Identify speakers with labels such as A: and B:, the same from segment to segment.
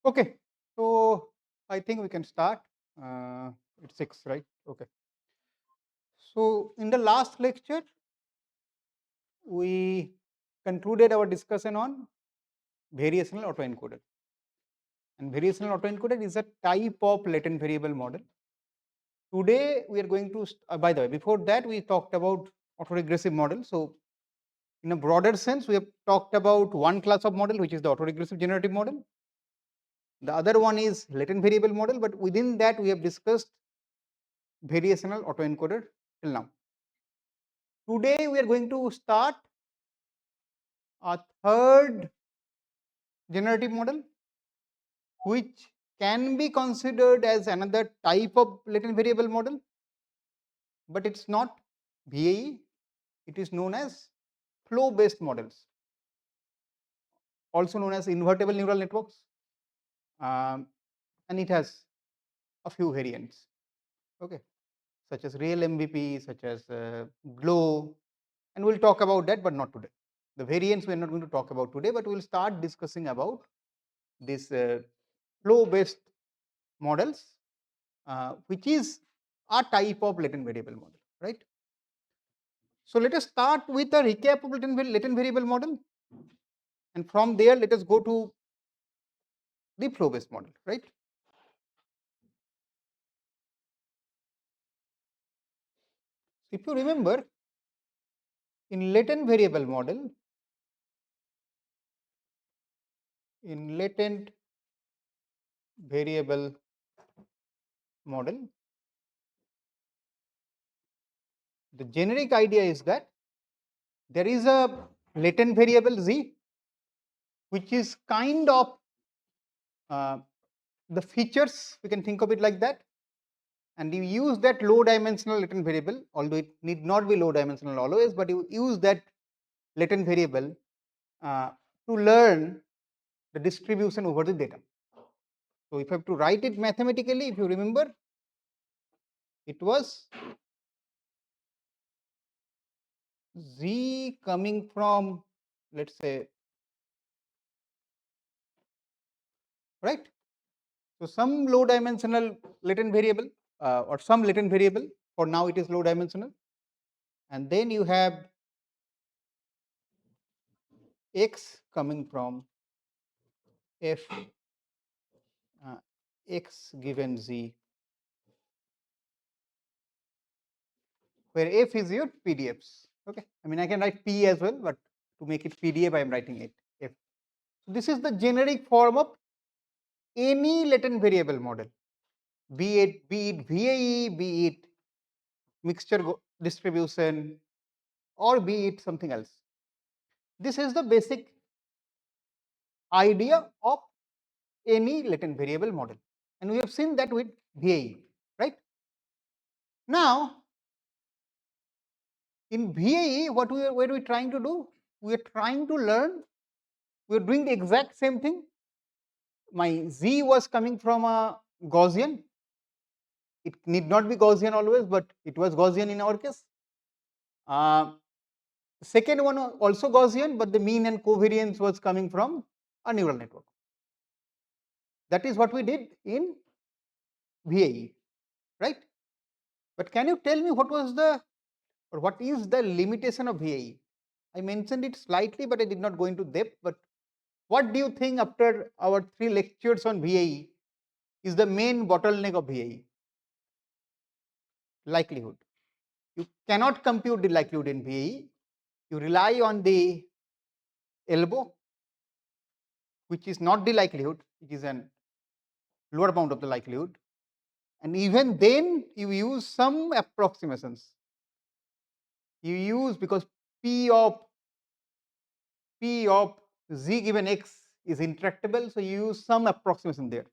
A: Okay, so I think we can start. It's 6, right? Okay. So in the last lecture, we concluded our discussion on variational autoencoder. And variational autoencoder is a type of latent variable model. Today we are going to, by the way, before that we talked about autoregressive model. So in a broader sense, we have talked about one class of model, which is the autoregressive generative model. The other one is latent variable model, but within that we have discussed variational autoencoder till now. Today we are going to start a third generative model, which can be considered as another type of latent variable model, but it's not VAE. It is known as flow-based models, also known as invertible neural networks, and it has a few variants, okay, such as real MVP, such as GLOW, and we'll talk about that, but not today. The variants we're not going to talk about today, but we'll start discussing about this flow-based models, which is a type of latent variable model, right? So let us start with a recap of latent variable model, and from there let us go to the flow-based model, right? If you remember, in latent variable model, in latent variable model, the generic idea is that there is a latent variable z, which is kind of the features, we can think of it like that, and you use that low dimensional latent variable, although it need not be low dimensional always, but you use that latent variable to learn the distribution over the data. So if I have to write it mathematically, if you remember, it was z coming from, let's say, right? So some low dimensional latent variable or some latent variable, for now it is low dimensional, and then you have x coming from f x given z, where f is your PDFs. Okay, I mean I can write p as well, but to make it PDF, I am writing it f. So this is the generic form of any latent variable model, be it VAE, be it mixture distribution, or be it something else. This is the basic idea of any latent variable model, and we have seen that with VAE, right? Now, in VAE, what we are trying to do? We are trying to learn. We are doing the exact same thing. My Z was coming from a Gaussian. It need not be Gaussian always, but it was Gaussian in our case. Second one also Gaussian, but the mean and covariance was coming from a neural network. That is what we did in VAE, right? But can you tell me what was the, or what is the limitation of VAE? I mentioned it slightly, but I did not go into depth. But what do you think after our 3 lectures on VAE is the main bottleneck of VAE? Likelihood. You cannot compute the likelihood in VAE. You rely on the elbow, which is not the likelihood, it is an lower bound of the likelihood. And even then, you use some approximations. You use, because P of z given x is intractable, so you use some approximation there.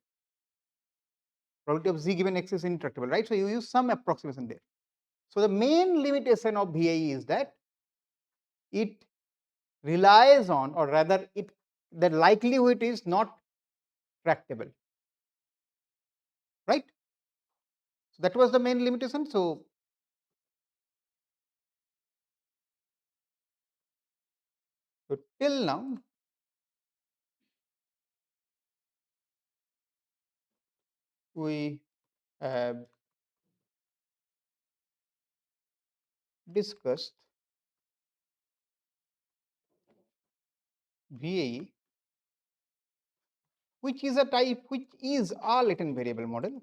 A: Probability of z given x is intractable, right? So you use some approximation there. So the main limitation of VAE is that it relies on, or rather the likelihood is not tractable, right? So that was the main limitation. So till now, we have discussed VAE, which is a type, which is a latent variable model.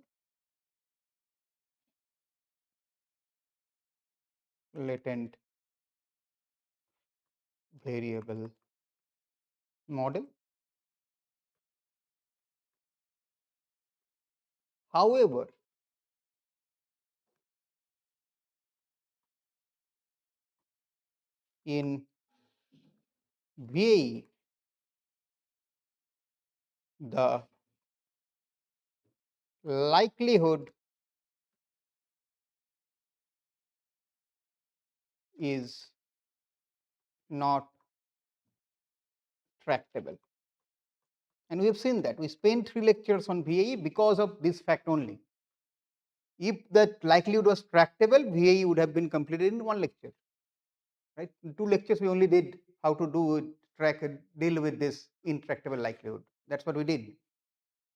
A: Latent variable model. However, in VAE, the likelihood is not tractable. And we have seen that. We spent 3 lectures on VAE because of this fact only. If that likelihood was tractable, VAE would have been completed in 1 lecture. Right? In 2 lectures, we only did how to do it, deal with this intractable likelihood. That's what we did.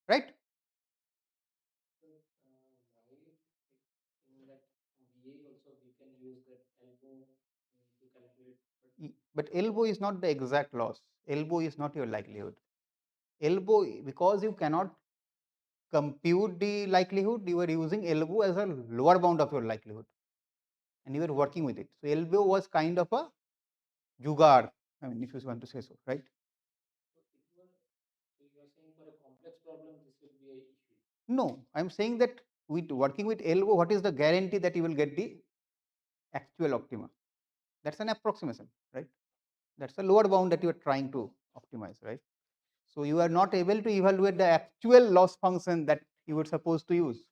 A: Right? But elbow is not the exact loss. Elbow is not your likelihood. Elbow, because you cannot compute the likelihood, you are using elbow as a lower bound of your likelihood. And you were working with it. So elbow was kind of a jugaad, I mean, if you want to say so, right? No, I'm saying that with working with elbow, what is the guarantee that you will get the actual optima? That's an approximation, right? That's the lower bound that you are trying to optimize, right? So you are not able to evaluate the actual loss function that you were supposed to use,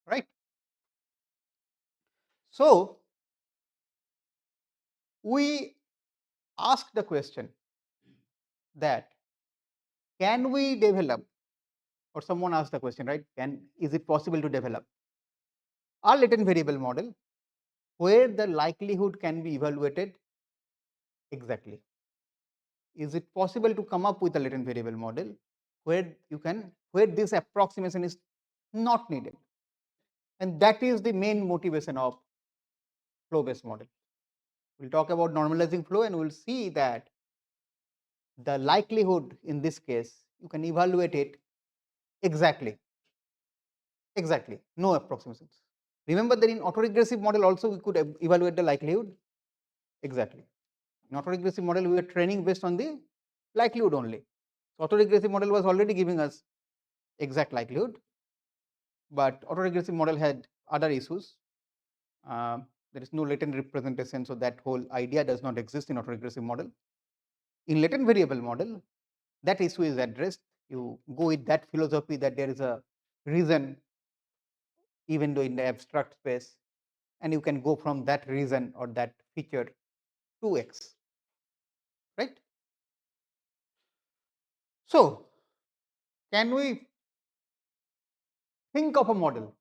A: right? So we ask the question that can we develop, or someone asked the question, right? Is it possible to develop a latent variable model where the likelihood can be evaluated exactly? Is it possible to come up with a latent variable model where this approximation is not needed? And that is the main motivation of flow-based model. We'll talk about normalizing flow and we'll see that the likelihood in this case, you can evaluate it exactly, no approximations. Remember that in autoregressive model also we could evaluate the likelihood exactly. In autoregressive model, we were training based on the likelihood only. So autoregressive model was already giving us exact likelihood, but autoregressive model had other issues. There is no latent representation, so that whole idea does not exist in autoregressive model. In latent variable model, that issue is addressed. You go with that philosophy that there is a reason, even though in the abstract space, and you can go from that reason or that feature to X, right? So, can we think of a model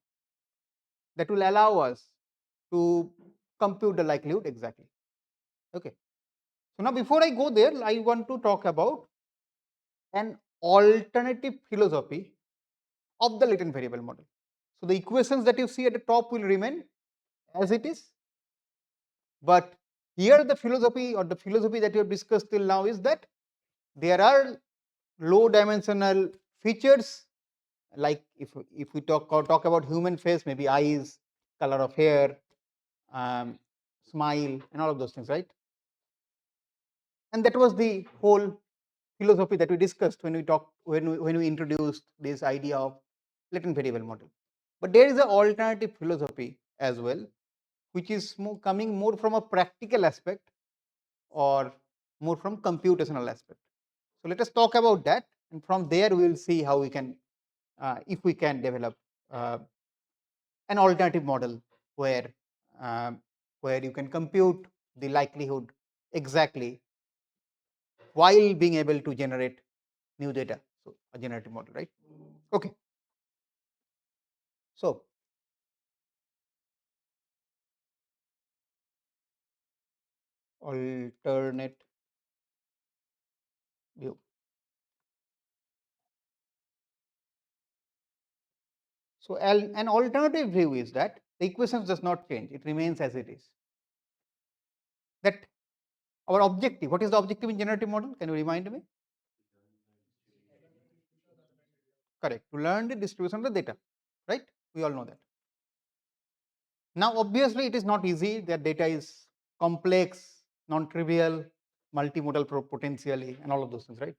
A: that will allow us to compute the likelihood exactly? Okay. So now before I go there, I want to talk about an alternative philosophy of the latent variable model. So the equations that you see at the top will remain as it is, but here the philosophy that we have discussed till now is that there are low dimensional features, like if we talk about human face, maybe eyes, color of hair, smile, and all of those things, right? And that was the whole philosophy that we discussed when we introduced this idea of latent variable model. But there is an alternative philosophy as well, which is coming more from a practical aspect or more from computational aspect. So let us talk about that, and from there we will see how we can, if we can develop uh, an alternative model where um, where you can compute the likelihood exactly while being able to generate new data. So a generative model, right? Okay. So alternate view. So an alternative view is that the equations does not change, it remains as it is. That our objective, what is the objective in generative model? Can you remind me? Correct, to learn the distribution of the data, right? We all know that. Now obviously it is not easy, that data is complex, non-trivial, multimodal potentially and all of those things, right?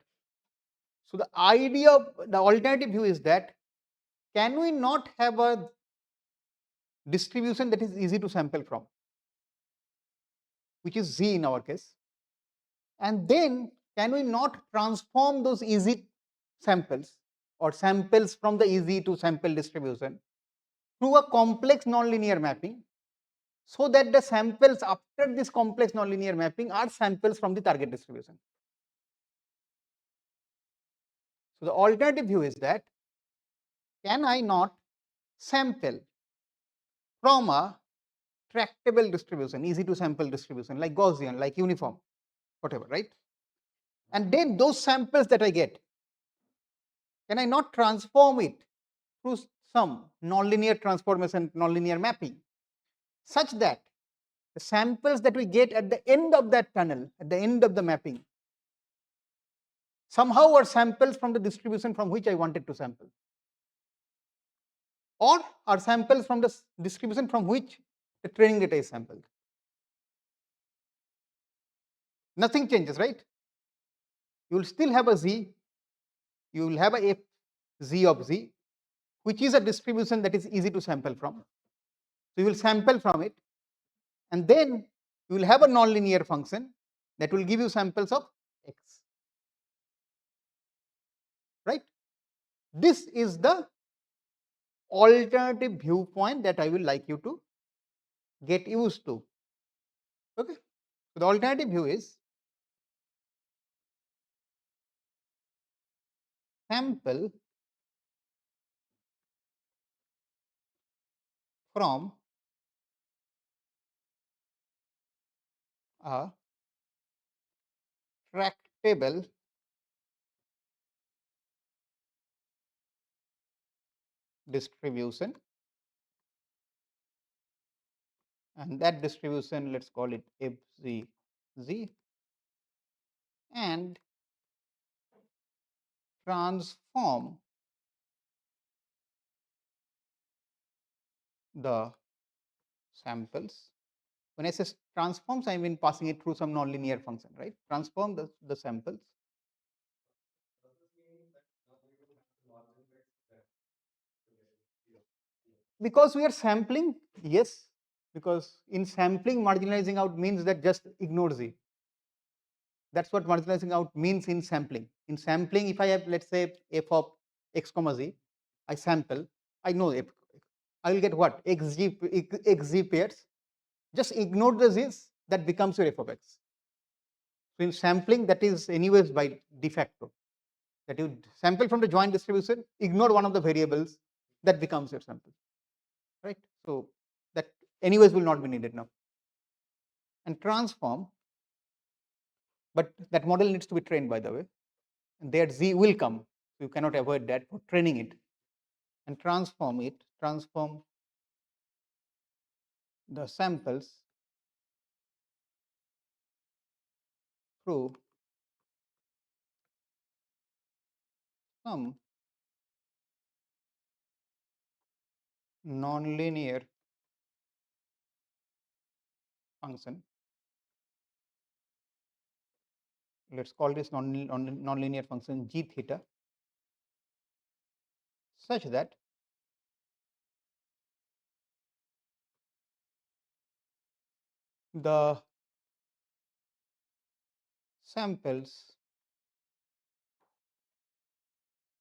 A: So the idea of the alternative view is that can we not have a distribution that is easy to sample from, which is Z in our case, and then can we not transform those easy samples or samples from the easy to sample distribution through a complex nonlinear mapping, so that the samples after this complex nonlinear mapping are samples from the target distribution. So the alternative view is that can I not sample from a tractable distribution, easy to sample distribution like Gaussian, like uniform, whatever, right? And then those samples that I get, can I not transform it through some nonlinear transformation, nonlinear mapping, such that the samples that we get at the end of that tunnel, at the end of the mapping, somehow are samples from the distribution from which I wanted to sample, or are samples from the distribution from which the training data is sampled. Nothing changes, right? You will still have a Z, you will have a F Z of Z, which is a distribution that is easy to sample from. So you will sample from it, and then you will have a nonlinear function that will give you samples of X, right? This is the alternative viewpoint that I will like you to get used to. Okay, so the alternative view is sample from a tractable distribution, and that distribution, let's call it FZZ, and transform the samples. When I say transforms, I mean passing it through some nonlinear function, right? Transform the samples. Because we are sampling, yes, because in sampling, marginalizing out means that just ignore Z. That's what marginalizing out means in sampling. In sampling, if I have, let's say, f of x comma z, I sample, I know f, I will get what? xz pairs. Just ignore the z's, that becomes your f of x. So in sampling, that is anyways by de facto, that you sample from the joint distribution, ignore one of the variables, that becomes your sample, right? So that anyways will not be needed now. And transform, but that model needs to be trained, by the way, and there Z will come. You cannot avoid that for training it, and transform the samples through some nonlinear function. Let's call this nonlinear function g theta, such that the samples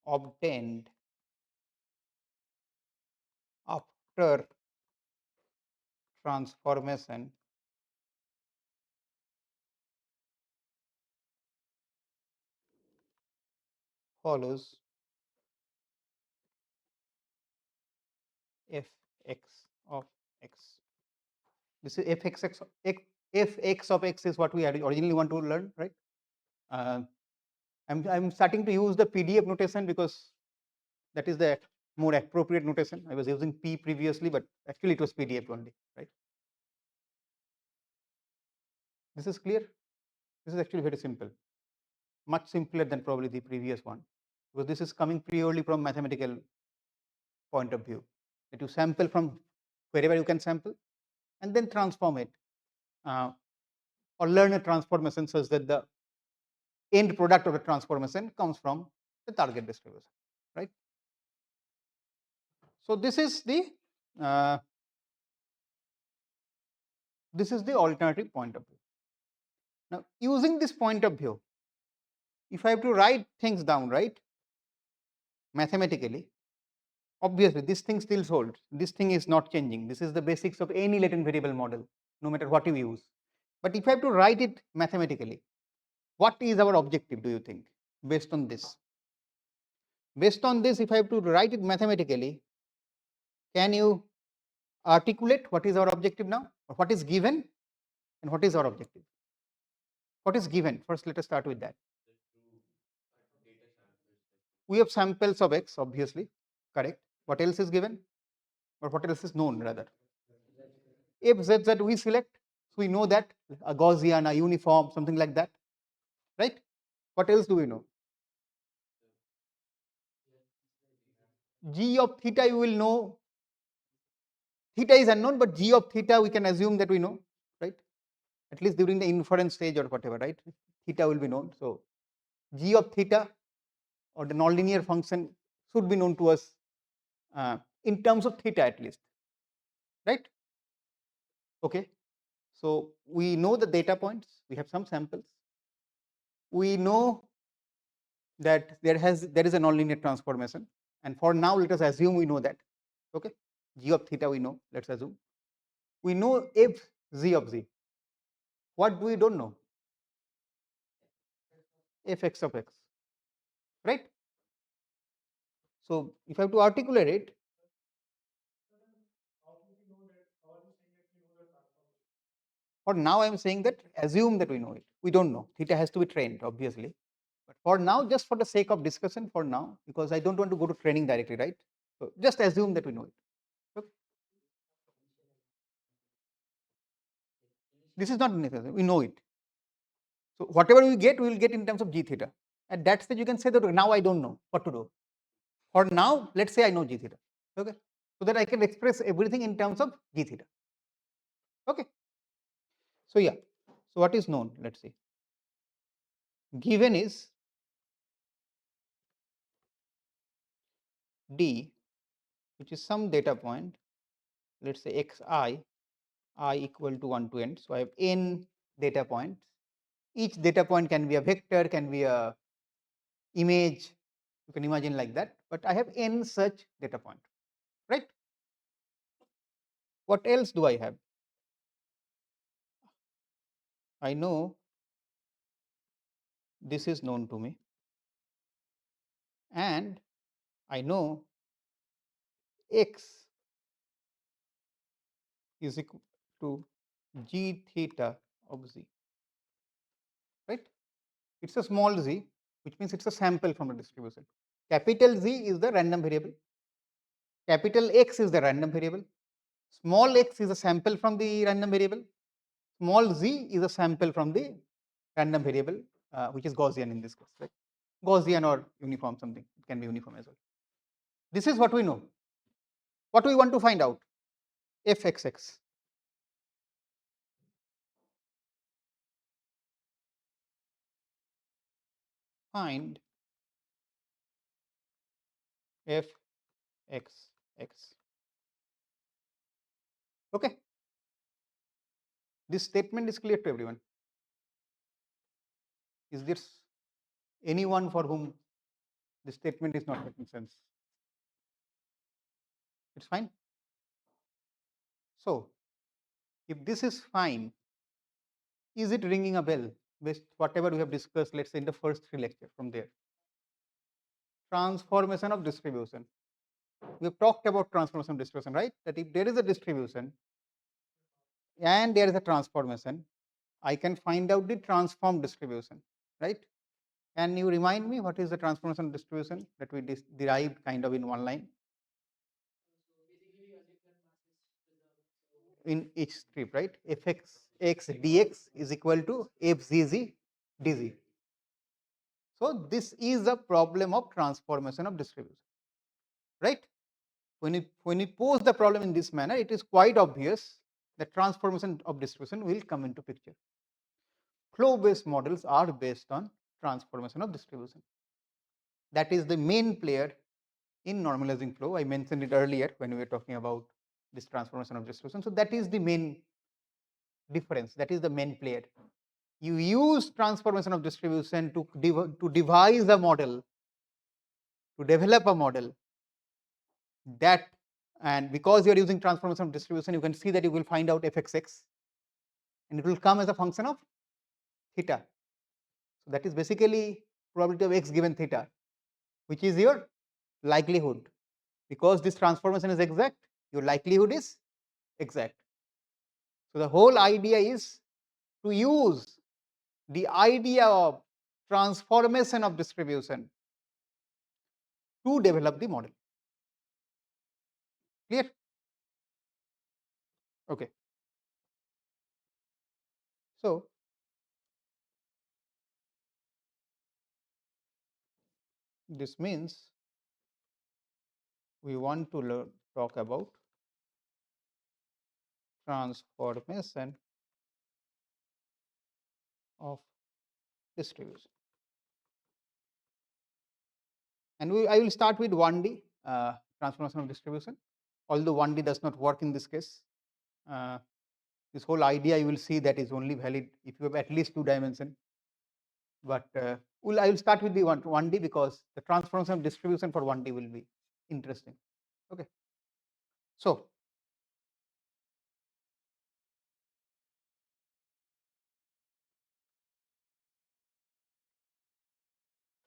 A: obtained after transformation follows fx of x. This is fx of x is what we originally want to learn, right? I'm starting to use the PDF notation because that is the more appropriate notation. I was using P previously, but actually it was PDF only, right? This is clear. This is actually very simple, much simpler than probably the previous one, because this is coming purely from mathematical point of view, that you sample from wherever you can sample and then transform it, or learn a transformation such that the end product of the transformation comes from the target distribution, right? So uh, this is the alternative point of view. Now, using this point of view, if I have to write things down, right, mathematically, obviously this thing still holds. This thing is not changing. This is the basics of any latent variable model, no matter what you use. But if I have to write it mathematically, what is our objective, do you think, based on this? Based on this, if I have to write it mathematically, can you articulate what is our objective now, or what is given and what is our objective? What is given? First, let us start with that. We have samples of X, obviously, correct. What else is given, or what else is known rather? If Z that we select, so we know that a Gaussian, a uniform, something like that, right? What else do we know? G of theta you will know. Theta is unknown, but G of theta we can assume that we know, right? At least during the inference stage or whatever, right? Theta will be known. So G of theta or the nonlinear function should be known to us in terms of theta at least, right? Okay. So we know the data points, we have some samples. We know that there is a nonlinear transformation, and for now let us assume we know that. Okay, G of theta we know, let's assume. We know f z of z. What do we don't know? F x of x, right? So if I have to articulate it, for now I am saying that assume that we know it. We don't know. Theta has to be trained, obviously. But for now, just for the sake of discussion, for now, because I don't want to go to training directly, right? So just assume that we know it. Okay. This is not necessary. We know it. So whatever we will get in terms of g theta. At that stage, you can say that now I don't know what to do. For now, let's say I know g theta. Okay, so that I can express everything in terms of g theta. Okay. So yeah. So what is known? Let's see. Given is d, which is some data point. Let's say xi, I equal to 1 to n. So I have n data points. Each data point can be a vector, can be a image, you can imagine like that, but I have n such data point, right? What else do I have? I know this is known to me, and I know x is equal to g theta of z, right? It's a small z, which means it's a sample from the distribution. Capital Z is the random variable, capital X is the random variable, small x is a sample from the random variable, small z is a sample from the random variable, which is Gaussian in this case, right? Gaussian or uniform, something, it can be uniform as well. This is what we know. What we want to find out? Fxx. Find Fxx. Okay. This statement is clear to everyone. Is there anyone for whom this statement is not making sense? It's fine. So, if this is fine, is it ringing a bell with whatever we have discussed, let's say in the first 3 lectures from there? Transformation of distribution. We have talked about transformation of distribution, right? That if there is a distribution and there is a transformation, I can find out the transform distribution, right? Can you remind me what is the transformation distribution that we derived kind of in one line? in each strip, right? Fx x dx is equal to fzz dz. So this is a problem of transformation of distribution, right? When you pose the problem in this manner, it is quite obvious that transformation of distribution will come into picture. Flow-based models are based on transformation of distribution. That is the main player in normalizing flow. I mentioned it earlier when we were talking about this transformation of distribution. So that is the main difference. That is the main player. You use transformation of distribution to devise a model, to develop a model that, and because you are using transformation of distribution, you can see that you will find out fxx, and it will come as a function of theta. So that is basically probability of x given theta, which is your likelihood. Because this transformation is exact, your likelihood is exact. So the whole idea is to use the idea of transformation of distribution to develop the model. Clear? Okay. So this means we want to talk about transformation of distribution. And I will start with 1D, transformation of distribution, although 1D does not work in this case. This whole idea you will see that is only valid if you have at least 2 dimension. But I will start with the 1D because the transformation of distribution for 1D will be interesting. Okay. So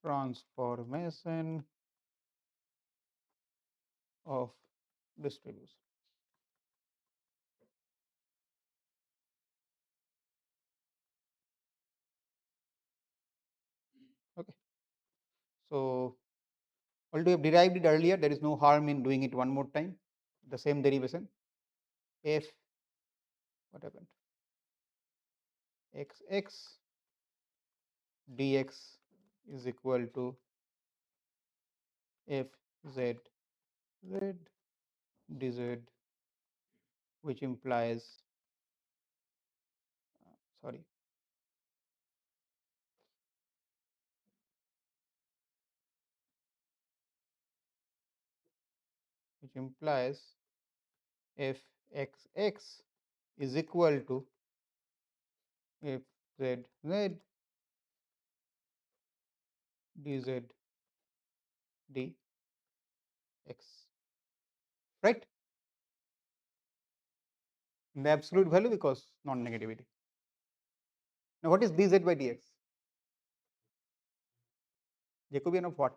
A: transformation of distribution. Okay. So although we have derived it earlier, there is no harm in doing it one more time. The same derivation. F, what happened? Xx dx is equal to f z z dz, which implies sorry, which implies f xx is equal to f z z dz dx, right? In the absolute value because non-negativity. Now what is dz by dx? Jacobian of what?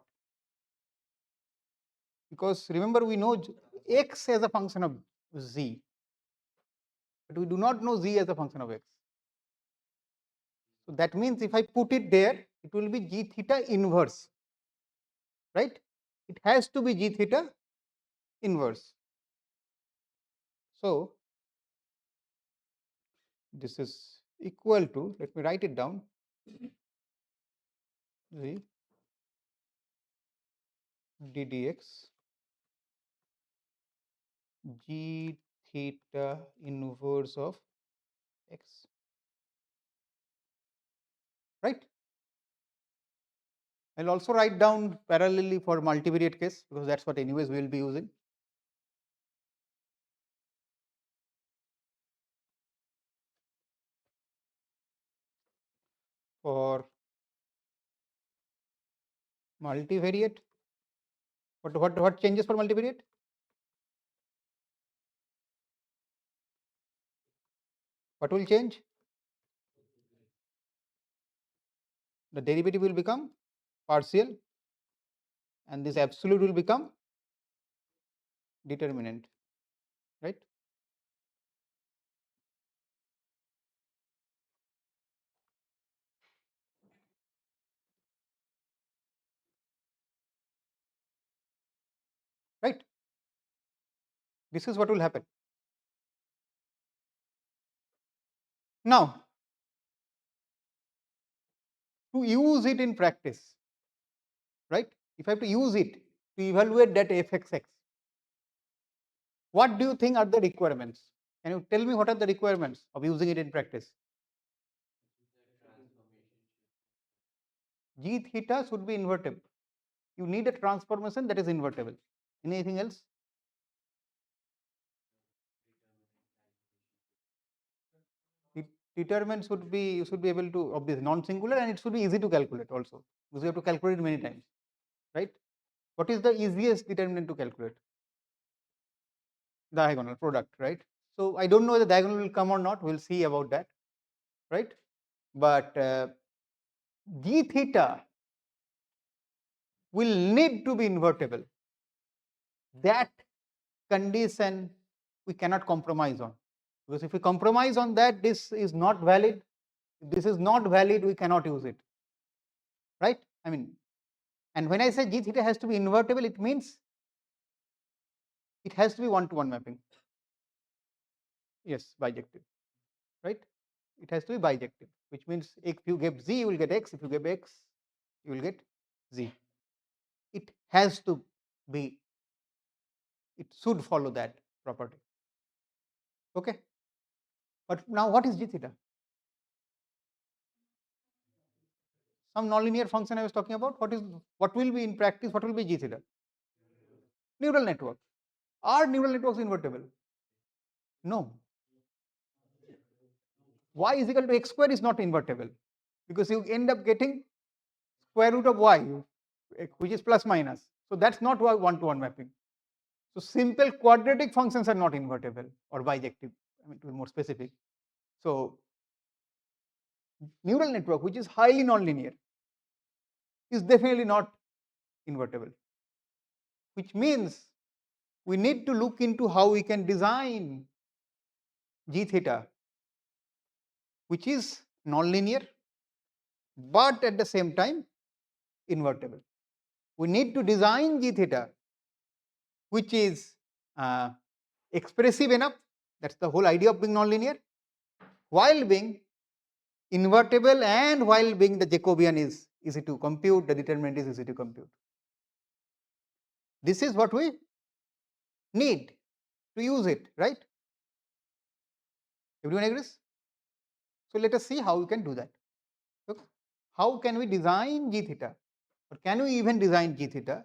A: Because remember, we know x as a function of z, but we do not know z as a function of x. So that means if I put it there, it will be g theta inverse, right? It has to be g theta inverse. So this is equal to, let me write it down, z d dx g theta inverse of x, right? I'll also write down parallelly for multivariate case because that's what anyways we will be using. For multivariate, what changes for multivariate? What will change? The derivative will become partial and this absolute will become determinant, right? Right? This is what will happen. Now, to use it in practice, right? If I have to use it to evaluate that fxx, what do you think are the requirements? Can you tell me what are the requirements of using it in practice? G theta should be invertible. You need a transformation that is invertible. Anything else? Determinant should be, you should be able to obviously non-singular, and it should be easy to calculate also, because you have to calculate it many times, right? What is the easiest determinant to calculate? Diagonal product, right? So I don't know whether diagonal will come or not. We'll see about that, right? But G theta will need to be invertible. That condition we cannot compromise on, because if we compromise on that, this is not valid. If this is not valid, we cannot use it, right? I mean, and when I say G theta has to be invertible, it means it has to be one-to-one mapping. Yes, bijective, right? It has to be bijective, which means if you give Z, you will get X. If you give X, you will get Z. It has to be, it should follow that property. Okay. But now what is G theta? Some nonlinear function I was talking about. What will be in practice? What will be G theta? Neural network. Are neural networks invertible? No. Y is equal to x square is not invertible, because you end up getting square root of y, which is plus minus. So that's not one-to-one mapping. So simple quadratic functions are not invertible or bijective, I mean, to be more specific. So neural network, which is highly nonlinear, is definitely not invertible, which means we need to look into how we can design G theta, which is nonlinear, but at the same time invertible. We need to design G theta, which is expressive enough, that's the whole idea of being nonlinear, while being invertible and while being the Jacobian is easy to compute, the determinant is easy to compute. This is what we need to use it, right? Everyone agrees? So let us see how we can do that. So how can we design G theta, or can we even design G theta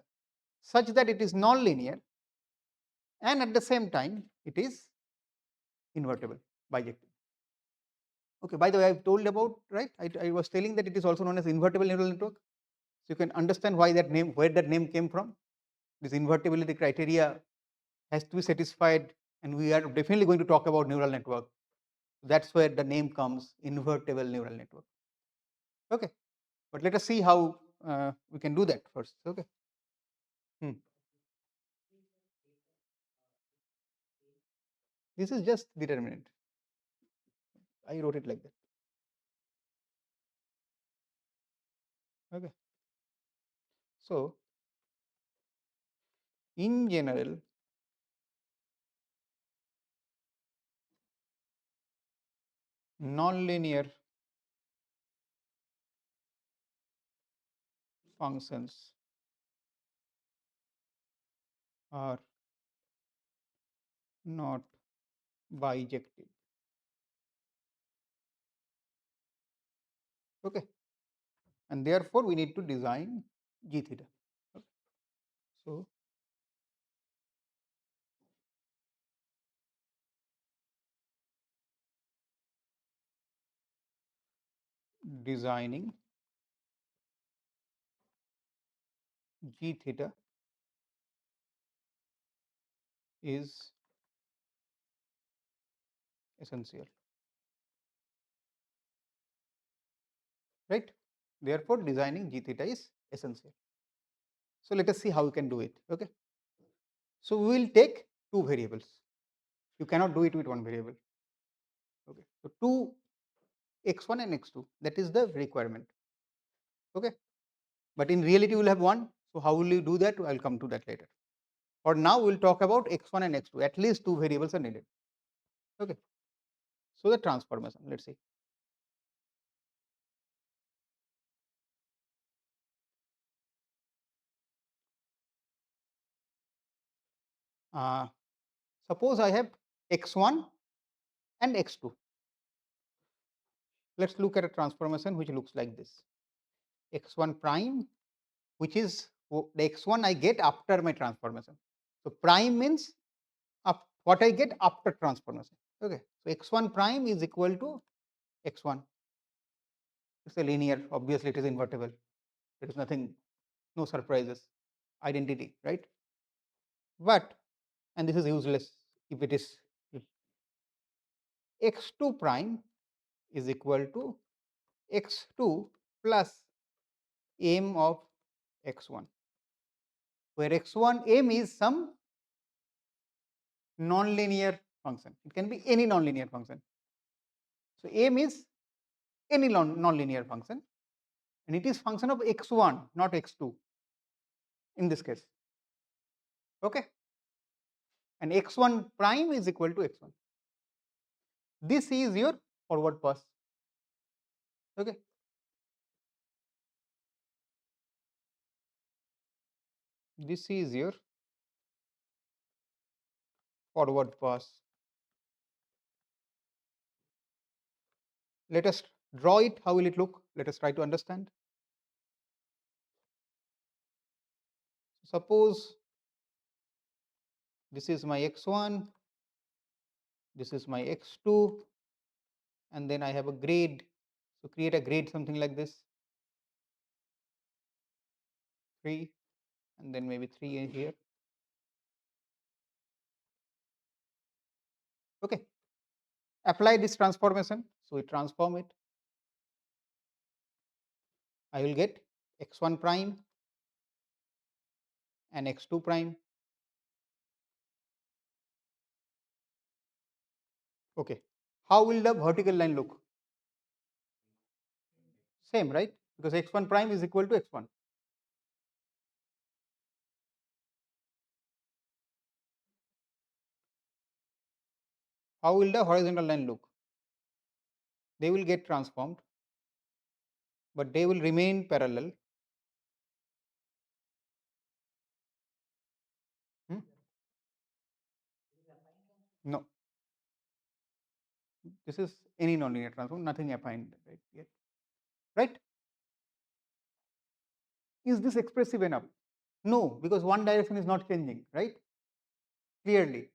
A: such that it is nonlinear and at the same time it is invertible, bijective? Okay, by the way, I've told about, right? I was telling that it is also known as invertible neural network. So you can understand why that name, where that name came from. This invertibility criteria has to be satisfied, and we are definitely going to talk about neural network. That's where the name comes, invertible neural network. Okay, but let us see how we can do that first. Okay. This is just determinant. I wrote it like that. Okay. So in general, nonlinear functions are not bijective. Okay, and therefore we need to design G theta. Okay. So designing G theta is essential, right? Therefore, designing G theta is essential. So let us see how we can do it. Okay. So we will take two variables. You cannot do it with one variable. Okay. So two x1 and x2. That is the requirement. Okay. But in reality, we will have one. So how will you do that? I'll come to that later. For now, we'll talk about x1 and x2. At least two variables are needed. Okay. So the transformation. Let's see. Suppose I have x1 and x2. Let's look at a transformation which looks like this. X1 prime, which is the x1 I get after my transformation. So prime means what I get after transformation. Okay. So x1 prime is equal to x1. It's a linear, obviously it is invertible. There is nothing, no surprises, identity, right? But, and this is useless if it is, if x2 prime is equal to x2 plus m of x1, where x1 m is some non-linear function. It can be any non-linear function. So m is any non-linear function, and it is function of x1, not x2 in this case. Okay, and x1 prime is equal to x1. This is your forward pass. Okay, this is your forward pass. Let us draw it. How will it look? Let us try to understand. Suppose this is my x1, this is my x2, and then I have a grade. So create a grade something like this, 3, and then maybe 3 in here. Okay, apply this transformation. So we transform it. I will get x1 prime and x2 prime. Okay, how will the vertical line look? Same, right? Because x1 prime is equal to x1. How will the horizontal line look? They will get transformed, but they will remain parallel. Hmm? No, this is any nonlinear transform, nothing affine right here. Right? Is this expressive enough? No, because one direction is not changing, right? Clearly.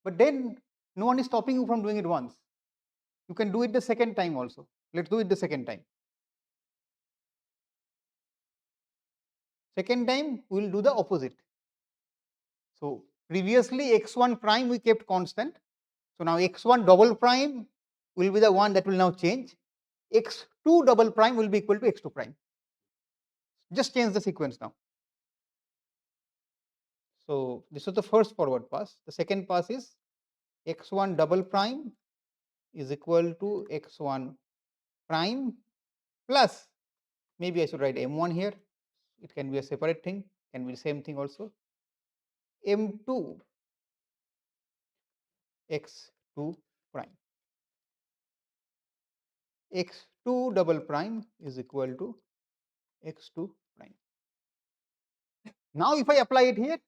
A: But then no one is stopping you from doing it once. You can do it the second time also. Let's do it the second time. Second time, we will do the opposite. So previously x1 prime we kept constant. So now x1 double prime will be the one that will now change. x2 double prime will be equal to x2 prime. Just change the sequence now. So this is the first forward pass. The second pass is x1 double prime is equal to x1 prime plus, maybe I should write m1 here. It can be a separate thing, can be the same thing also. m2 x2 prime. x2 double prime is equal to x2 prime. Now if I apply it here,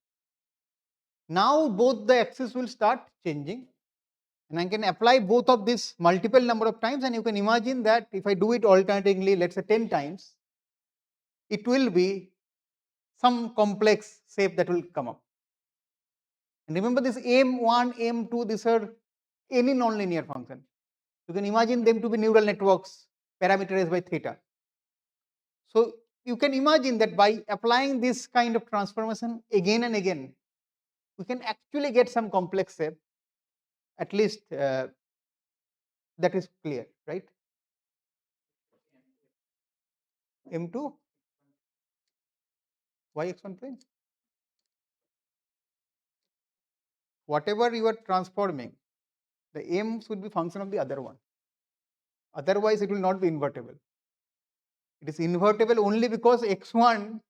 A: now both the axes will start changing, and I can apply both of this multiple number of times, and you can imagine that if I do it alternatingly, let's say 10 times, it will be some complex shape that will come up. And remember this m1, m2, these are any nonlinear function. You can imagine them to be neural networks parameterized by theta. So you can imagine that by applying this kind of transformation again and again, we can actually get some complex shape, at least that is clear, right? M2, y x1 prime. Whatever you are transforming, the m should be function of the other one. Otherwise, it will not be invertible. It is invertible only because x1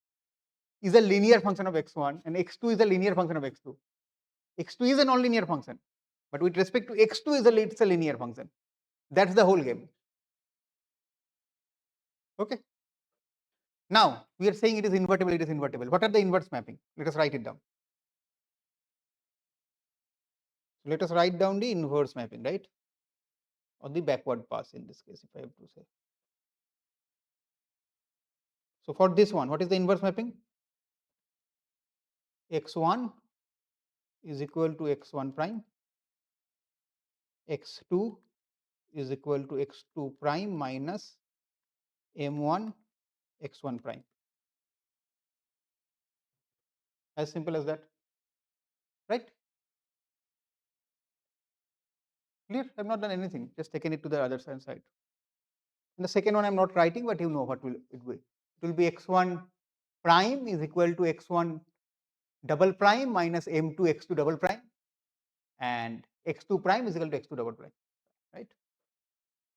A: is a linear function of x1 and x2 is a linear function of x2. x2 is a non-linear function, but with respect to x2 it's a linear function. That's the whole game. Okay. Now we are saying it is invertible. It is invertible. What are the inverse mapping? Let us write it down. So let us write down the inverse mapping, right? Or the backward pass in this case, if I have to say. So for this one, what is the inverse mapping? X1 is equal to X1 prime, X2 is equal to X2 prime minus M1 X1 prime. As simple as that, right? Clear? I have not done anything, just taken it to the other side. And the second one I am not writing, but you know what will it be. It will be X1 prime is equal to X1 double prime minus M2 X2 double prime, and X2 prime is equal to X2 double prime, right?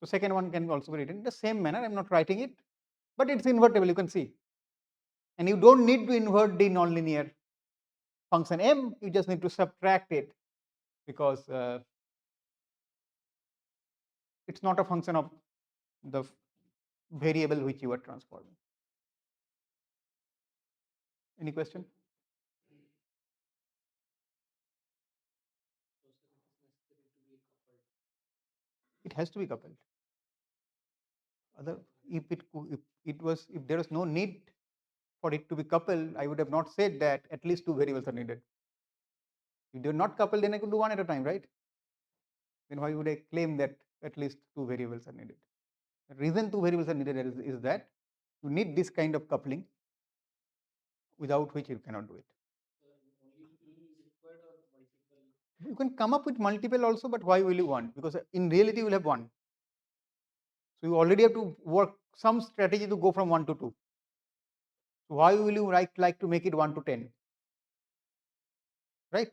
A: So second one can also be written in the same manner. I am not writing it, but it's invertible, you can see. And you don't need to invert the nonlinear function M, you just need to subtract it, because it's not a function of the variable which you are transforming. Any question? It has to be coupled. Other, if there is no need for it to be coupled, I would have not said that at least two variables are needed. If they're not coupled, then I could do one at a time, right? Then why would I claim that at least two variables are needed? The reason two variables are needed is that you need this kind of coupling, without which you cannot do it. You can come up with multiple also, but why will you want? Because in reality you will have one. So you already have to work some strategy to go from 1 to 2. So why will you like to make it 1 to 10? Right?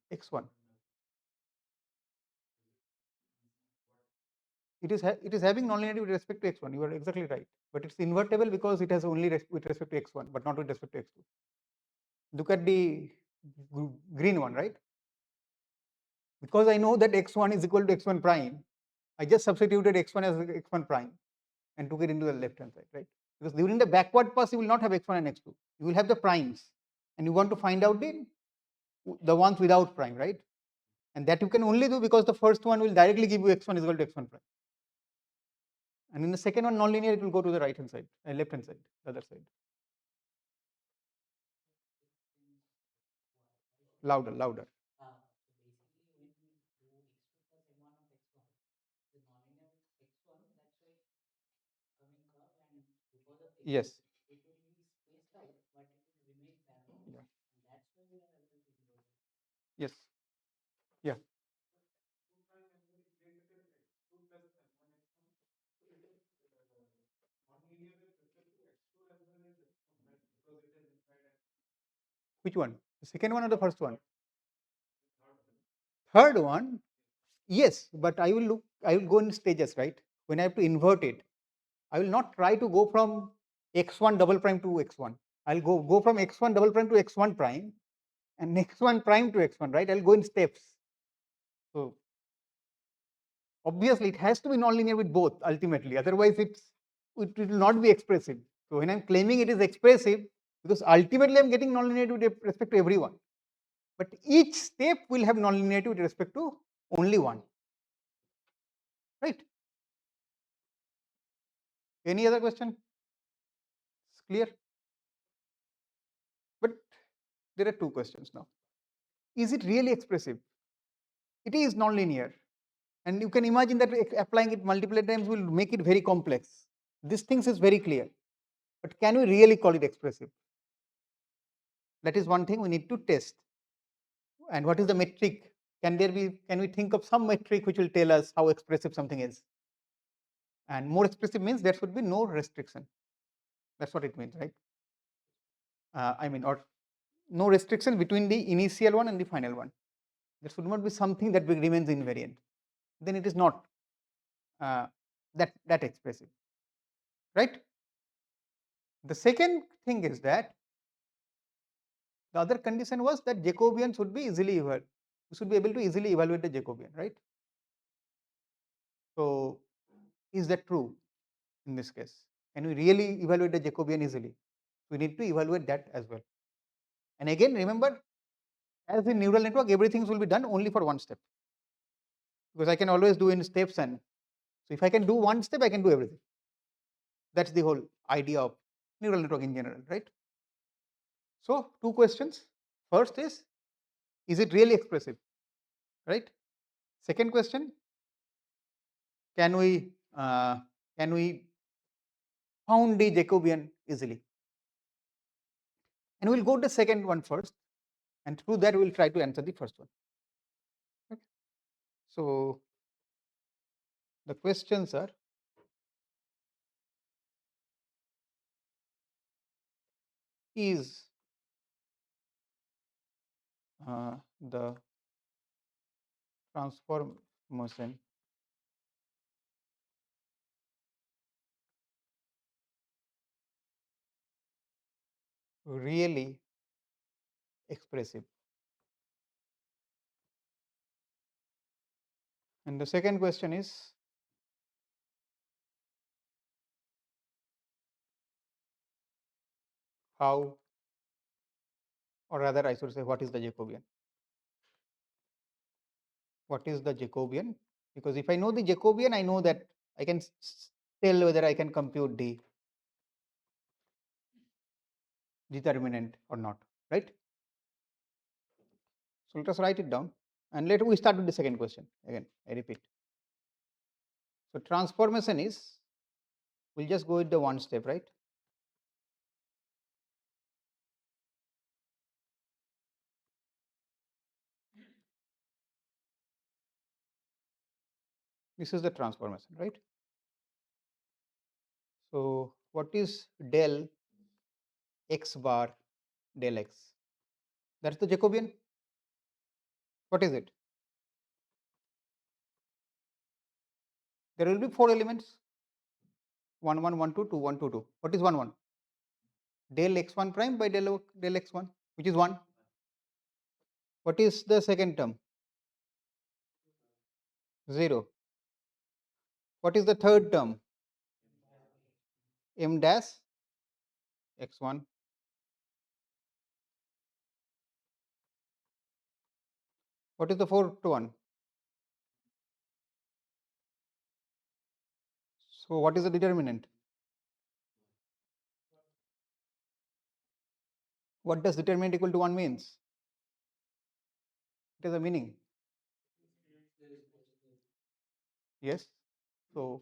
A: X1. It is having nonlinearity with respect to X1. You are exactly right. But it's invertible because it has only with respect to X1, but not with respect to X2. Look at the green one, right? Because I know that X1 is equal to X1 prime, I just substituted X1 as X1 prime and took it into the left hand side, right? Because during the backward pass, you will not have X1 and X2. You will have the primes, and you want to find out the ones without prime, right? And that you can only do because the first one will directly give you X1 is equal to X1 prime. And in the second one, nonlinear, it will go to the right hand side, left hand side, the other side. Louder, louder. Yes. Yeah. Yes. Yeah. Which one? The second one or the first one? Third one, yes, but I will go in stages, right? When I have to invert it, I will not try to go from x1 double prime to x1. I'll go from x1 double prime to x1 prime and x1 prime to x1, right? I'll go in steps. So obviously it has to be nonlinear with both ultimately, otherwise it will not be expressive. So when I'm claiming it is expressive, because ultimately I'm getting nonlinearity with respect to everyone, but each step will have nonlinearity with respect to only one, right? Any other question? It's clear? But there are two questions now. Is it really expressive? It is nonlinear. And you can imagine that applying it multiple times will make it very complex. This thing is very clear. But can we really call it expressive? That is one thing we need to test. And what is the metric? Can we think of some metric which will tell us how expressive something is? And more expressive means there should be no restriction. That's what it means, right? Or no restriction between the initial one and the final one. There should not be something that remains invariant. Then it is not that expressive, right? The second thing is that the other condition was that Jacobian should be easily evaluated. We should be able to easily evaluate the Jacobian, right? So is that true in this case? Can we really evaluate the Jacobian easily? We need to evaluate that as well. And again, remember, as in neural network, everything will be done only for one step, because I can always do in steps, and so if I can do one step, I can do everything. That's the whole idea of neural network in general, right? So, two questions. First is it really expressive, right? Second question, can we uh, can we found the Jacobian easily? And we'll go to the second one first, and through that we'll try to answer the first one. Okay. So the questions are, is the transformation really expressive? And the second question is, how, or rather I should say, what is the Jacobian? What is the Jacobian? Because if I know the Jacobian, I know that I can tell whether I can compute the determinant or not, right? So let us write it down, and later we start with the second question. Again, I repeat. So transformation is, we'll just go with the one step, right? This is the transformation, right? So what is del x bar del x? That's the Jacobian. What is it? There will be 4 elements: 1 1 1 2 2 1 2 2. What is 1 1? Del x1 prime by del x1, which is 1. What is the second term? 0. What is the third term? M dash x1. What is the fourth one? So what is the determinant? What does determinant equal to 1 means? It has a meaning. Yes. So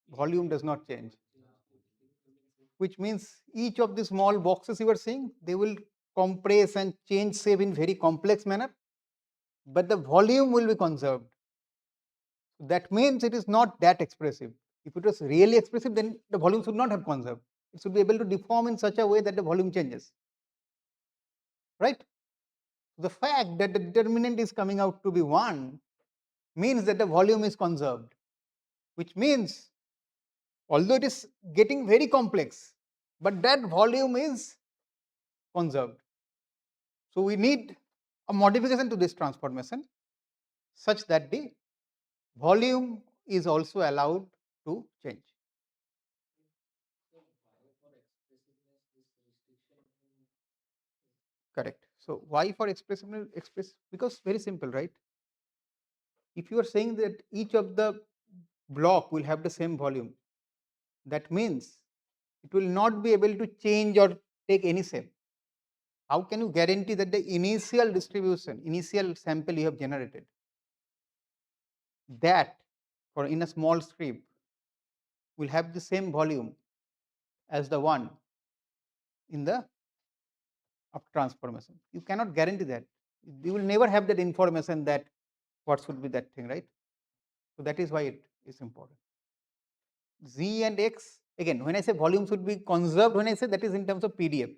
A: volume does not change, which means each of the small boxes you are seeing, they will compress and change shape in very complex manner, but the volume will be conserved. That means it is not that expressive. If it was really expressive, then the volume should not have conserved. It should be able to deform in such a way that the volume changes, right? The fact that the determinant is coming out to be 1 means that the volume is conserved, which means although it is getting very complex, but that volume is conserved. So we need a modification to this transformation such that the volume is also allowed to change. Correct. So why for expressiveness? Because very simple, right? If you are saying that each of the block will have the same volume, that means it will not be able to change or take any shape. How can you guarantee that the initial distribution, initial sample you have generated, that for in a small strip will have the same volume as the one in the of transformation? You cannot guarantee that. You will never have that information that what should be that thing, right? So that is why it is important. Z and X, again, when I say volume should be conserved, when I say that is in terms of PDF.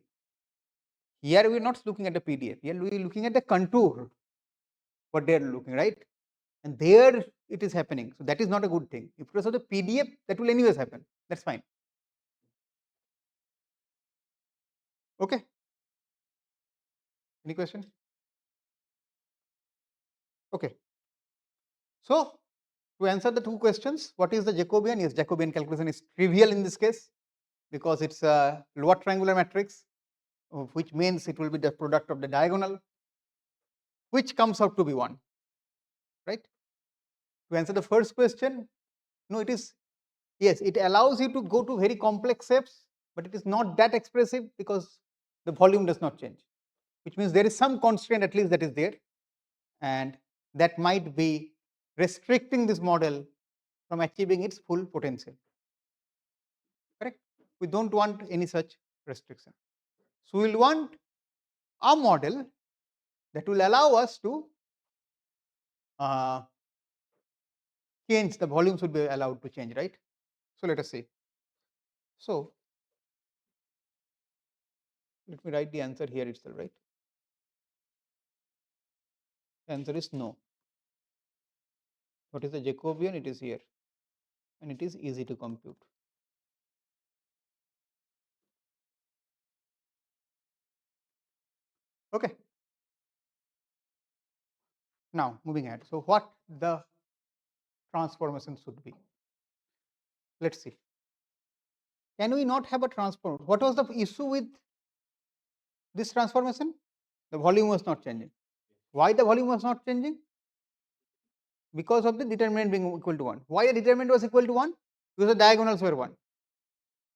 A: Here we are not looking at the PDF. Here we are looking at the contour, what they are looking, right? And there it is happening. So that is not a good thing. If it was of the PDF, that will anyways happen. That's fine. Okay. Any question? Okay. So To answer the two questions, what is the Jacobian? Yes, Jacobian calculation is trivial in this case because it's a lower triangular matrix, which means it will be the product of the diagonal, which comes out to be 1, right? To answer the first question, no, it is, yes, it allows you to go to very complex shapes, but it is not that expressive because the volume does not change, which means there is some constraint at least that is there, and that might be restricting this model from achieving its full potential. Correct? We don't want any such restriction. So we will want a model that will allow us to uh, change, the volume should be allowed to change, right? So let us see. So let me write the answer here itself, right? The answer is no. What is the Jacobian? It is here, and it is easy to compute. Okay. Now moving ahead. So what the transformation should be? Let's see. Can we not have a transform? What was the issue with this transformation? The volume was not changing. Why the volume was not changing? Because of the determinant being equal to 1. Why the determinant was equal to 1? Because the diagonals were 1,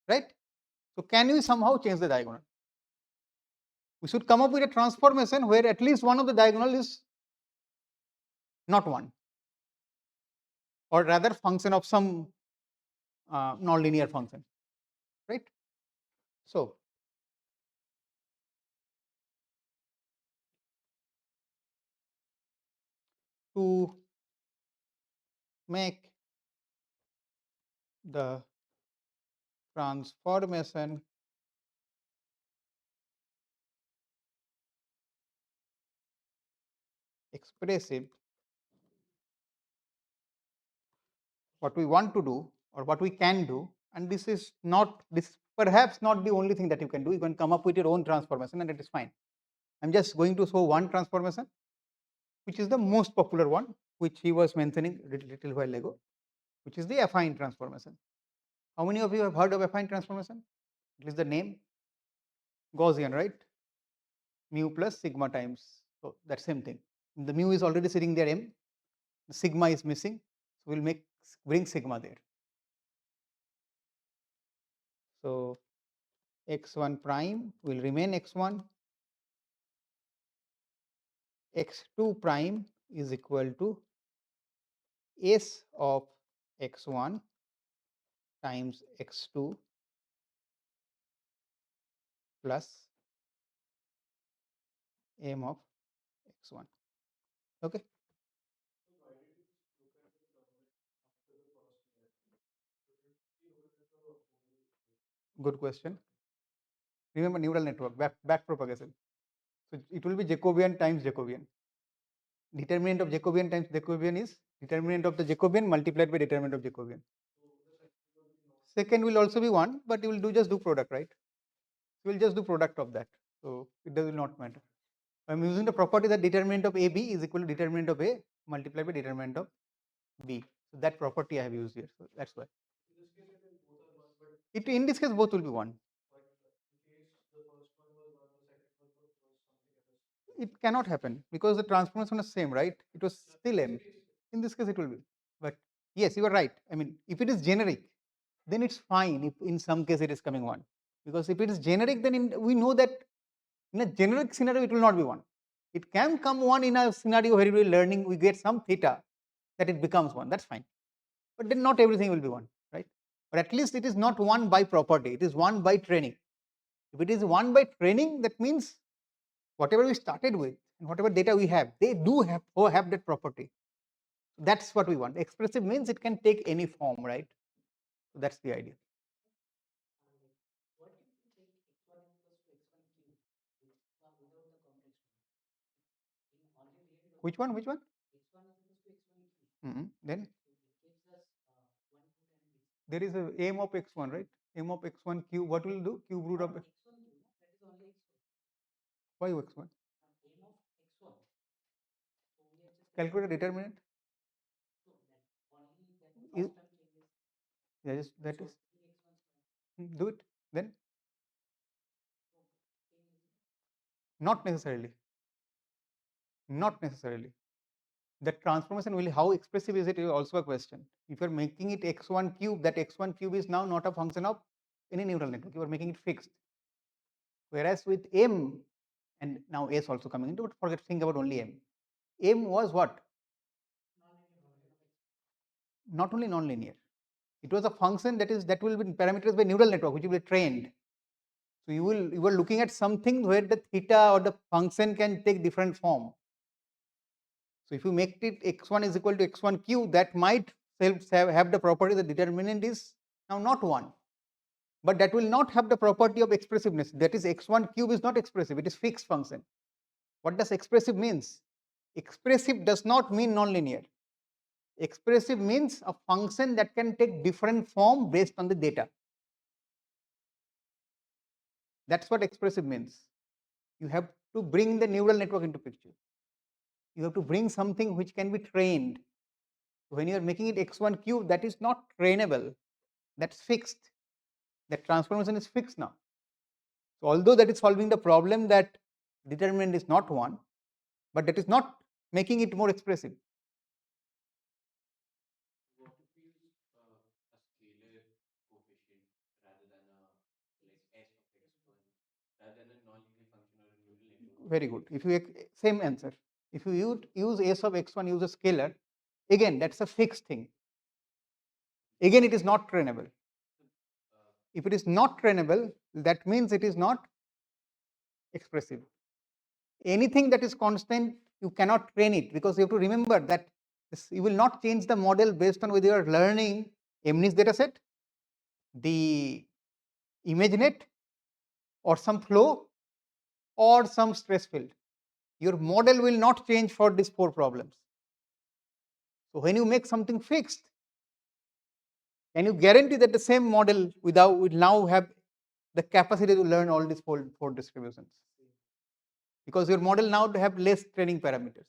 A: right? So can we somehow change the diagonal? We should come up with a transformation where at least one of the diagonal is not 1, or rather function of some nonlinear function, right? So to make the transformation expressive, what we want to do or what we can do, and this is not, this perhaps not the only thing that you can do. You can come up with your own transformation and it is fine. I'm just going to show one transformation, which is the most popular one, which he was mentioning a little while ago, which is the affine transformation. How many of you have heard of affine transformation? It is the name Gaussian, right? Mu plus sigma times. So that same thing. The mu is already sitting there m, the sigma is missing, so we'll bring sigma there. So x1 prime will remain x1, x2 prime is equal to s of x1 times x2 plus m of x1. Okay. Good question. Remember neural network, back propagation. So it will be Jacobian times Jacobian. Determinant of Jacobian times Jacobian is determinant of the Jacobian multiplied by determinant of Jacobian. Second will also be 1, but you will just do product, right? You will just do product of that. So it does not matter. I'm using the property that determinant of AB is equal to determinant of A multiplied by determinant of B. So that property I have used here. So that's why. In this case both will be 1. It cannot happen because the transformation is same, right? It was still m. In this case it will be. But yes, you are right. I mean, if it is generic, then it's fine if in some case it is coming 1. Because if it is generic, then we know that in a generic scenario it will not be 1. It can come 1 in a scenario where we are learning, we get some theta that it becomes 1. That's fine. But then not everything will be 1, right? But at least it is not 1 by property, it is 1 by training. If it is 1 by training, that means whatever we started with and whatever data we have, they do have that property. That's what we want. Expressive means it can take any form, right? So that's the idea. Which one? Which one? Then there is a m of x1, right? M of x1 cube. What will do? Cube root of why x1? Calculate the determinant. Is, that is do it then. Not necessarily. Not necessarily. The transformation will, how expressive is it, is also a question. If you're making it x1 cube, that x1 cube is now not a function of any neural network. You are making it fixed. Whereas with M, and now S also coming into, but forget, think about only M. M was what? Not only nonlinear. It was a function that will be parameterized by neural network, which will be trained. So you were looking at something where the theta or the function can take different form. So if you make it x1 is equal to x1 cube, that might have the property the determinant is now not 1. But that will not have the property of expressiveness. That is, x1 cube is not expressive, it is fixed function. What does expressive means? Expressive does not mean nonlinear. Expressive means a function that can take different form based on the data. That's what expressive means. You have to bring the neural network into picture. You have to bring something which can be trained. When you are making it x1 cube, that is not trainable. That's fixed. That transformation is fixed now. So although that is solving the problem that determinant is not 1, but that is not making it more expressive.
B: What if we use a scalar coefficient rather than a like s of x1 rather than a nonlinear function or a neural network?
A: Very good. If you same answer. If you use s of x1, use a scalar, again that's a fixed thing. Again, it is not trainable. If it is not trainable, that means it is not expressive. Anything that is constant, you cannot train it, because you have to remember that you will not change the model based on whether you are learning MNIST dataset, the ImageNet, or some flow, or some stress field. Your model will not change for these 4 problems. So when you make something fixed, can you guarantee that the same model will now have the capacity to learn all these 4 distributions? Because your model now have less training parameters.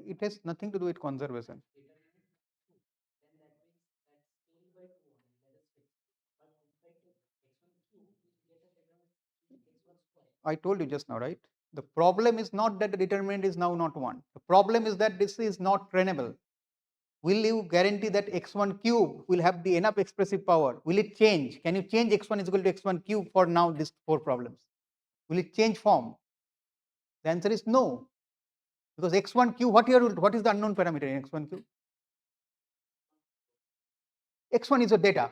A: It has nothing to do with conservation. I told you just now, right? The problem is not that the determinant is now not 1. The problem is that this is not trainable. Will you guarantee that x1 cube will have the enough expressive power? Will it change? Can you change x1 is equal to x1 cube for now these 4 problems? Will it change form? The answer is no. Because x1 cube, what is the unknown parameter in x1 cube? x1 is your data.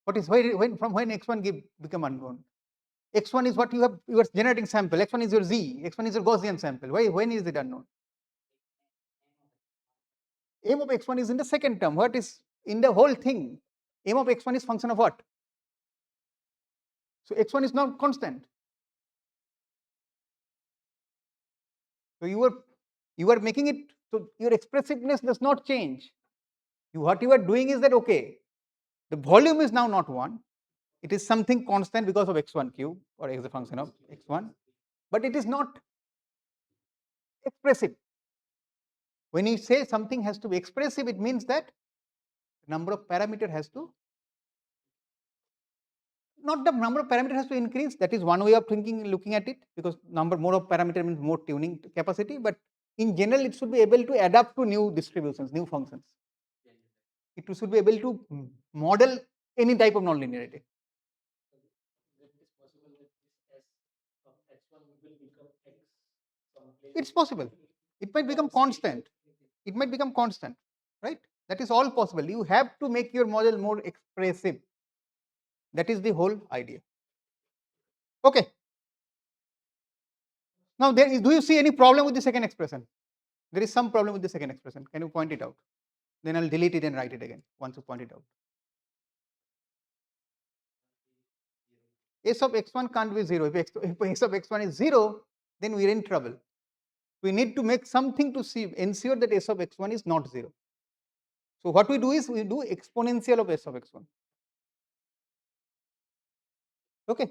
A: What is from when x1 become unknown? X1 is what you are generating sample. X1 is your Z. X1 is your Gaussian sample. When is it unknown? M of x1 is in the second term. What is in the whole thing? M of x1 is function of what? So x1 is not constant. So you are making it so your expressiveness does not change. What you are doing is that, okay, the volume is now not 1. It is something constant because of x1 cube, or as a function of x1, but it is not expressive. When you say something has to be expressive, it means that number of parameter has to, not the number of parameter has to increase. That is one way of looking at it, because more of parameter means more tuning capacity, but in general it should be able to adapt to new distributions, new functions. It should be able to model any type of nonlinearity. It's possible. It might become constant. It might become constant, right? That is all possible. You have to make your model more expressive. That is the whole idea. Okay. Now, do you see any problem with the second expression? There is some problem with the second expression. Can you point it out? Then I'll delete it and write it again once you point it out. S of x1 can't be 0. If s of x1 is 0, then we're in trouble. We need to make something to ensure that s of x1 is not 0. So what we do is we do exponential of s of x1. Okay.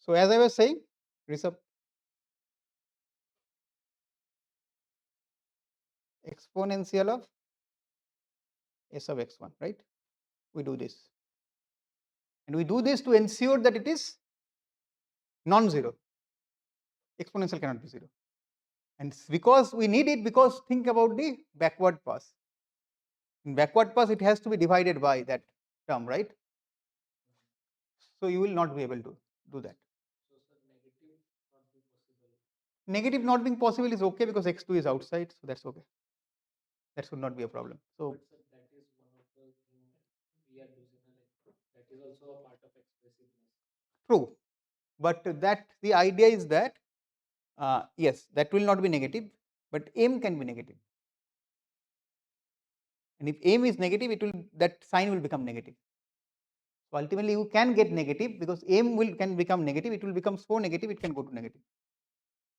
A: So as I was saying, Rishabh, exponential of s of x1, right? We do this. And we do this to ensure that it is non-zero. Exponential cannot be zero. And because we need it, because think about the backward pass. In backward pass, it has to be divided by that term, right? So you will not be able to do that.
C: So, sir, negative not be possible.
A: Negative not being possible is okay because x2 is outside, so that's okay. That should not be a problem. So
C: But sir, that is one of the thing we are losing. Like that is also a part of expressiveness.
A: true, but that the idea is that yes, that will not be negative, but m can be negative. And if m is negative, it will that sign will become negative. So ultimately, you can get negative because m will can become negative. It will become so negative it can go to negative.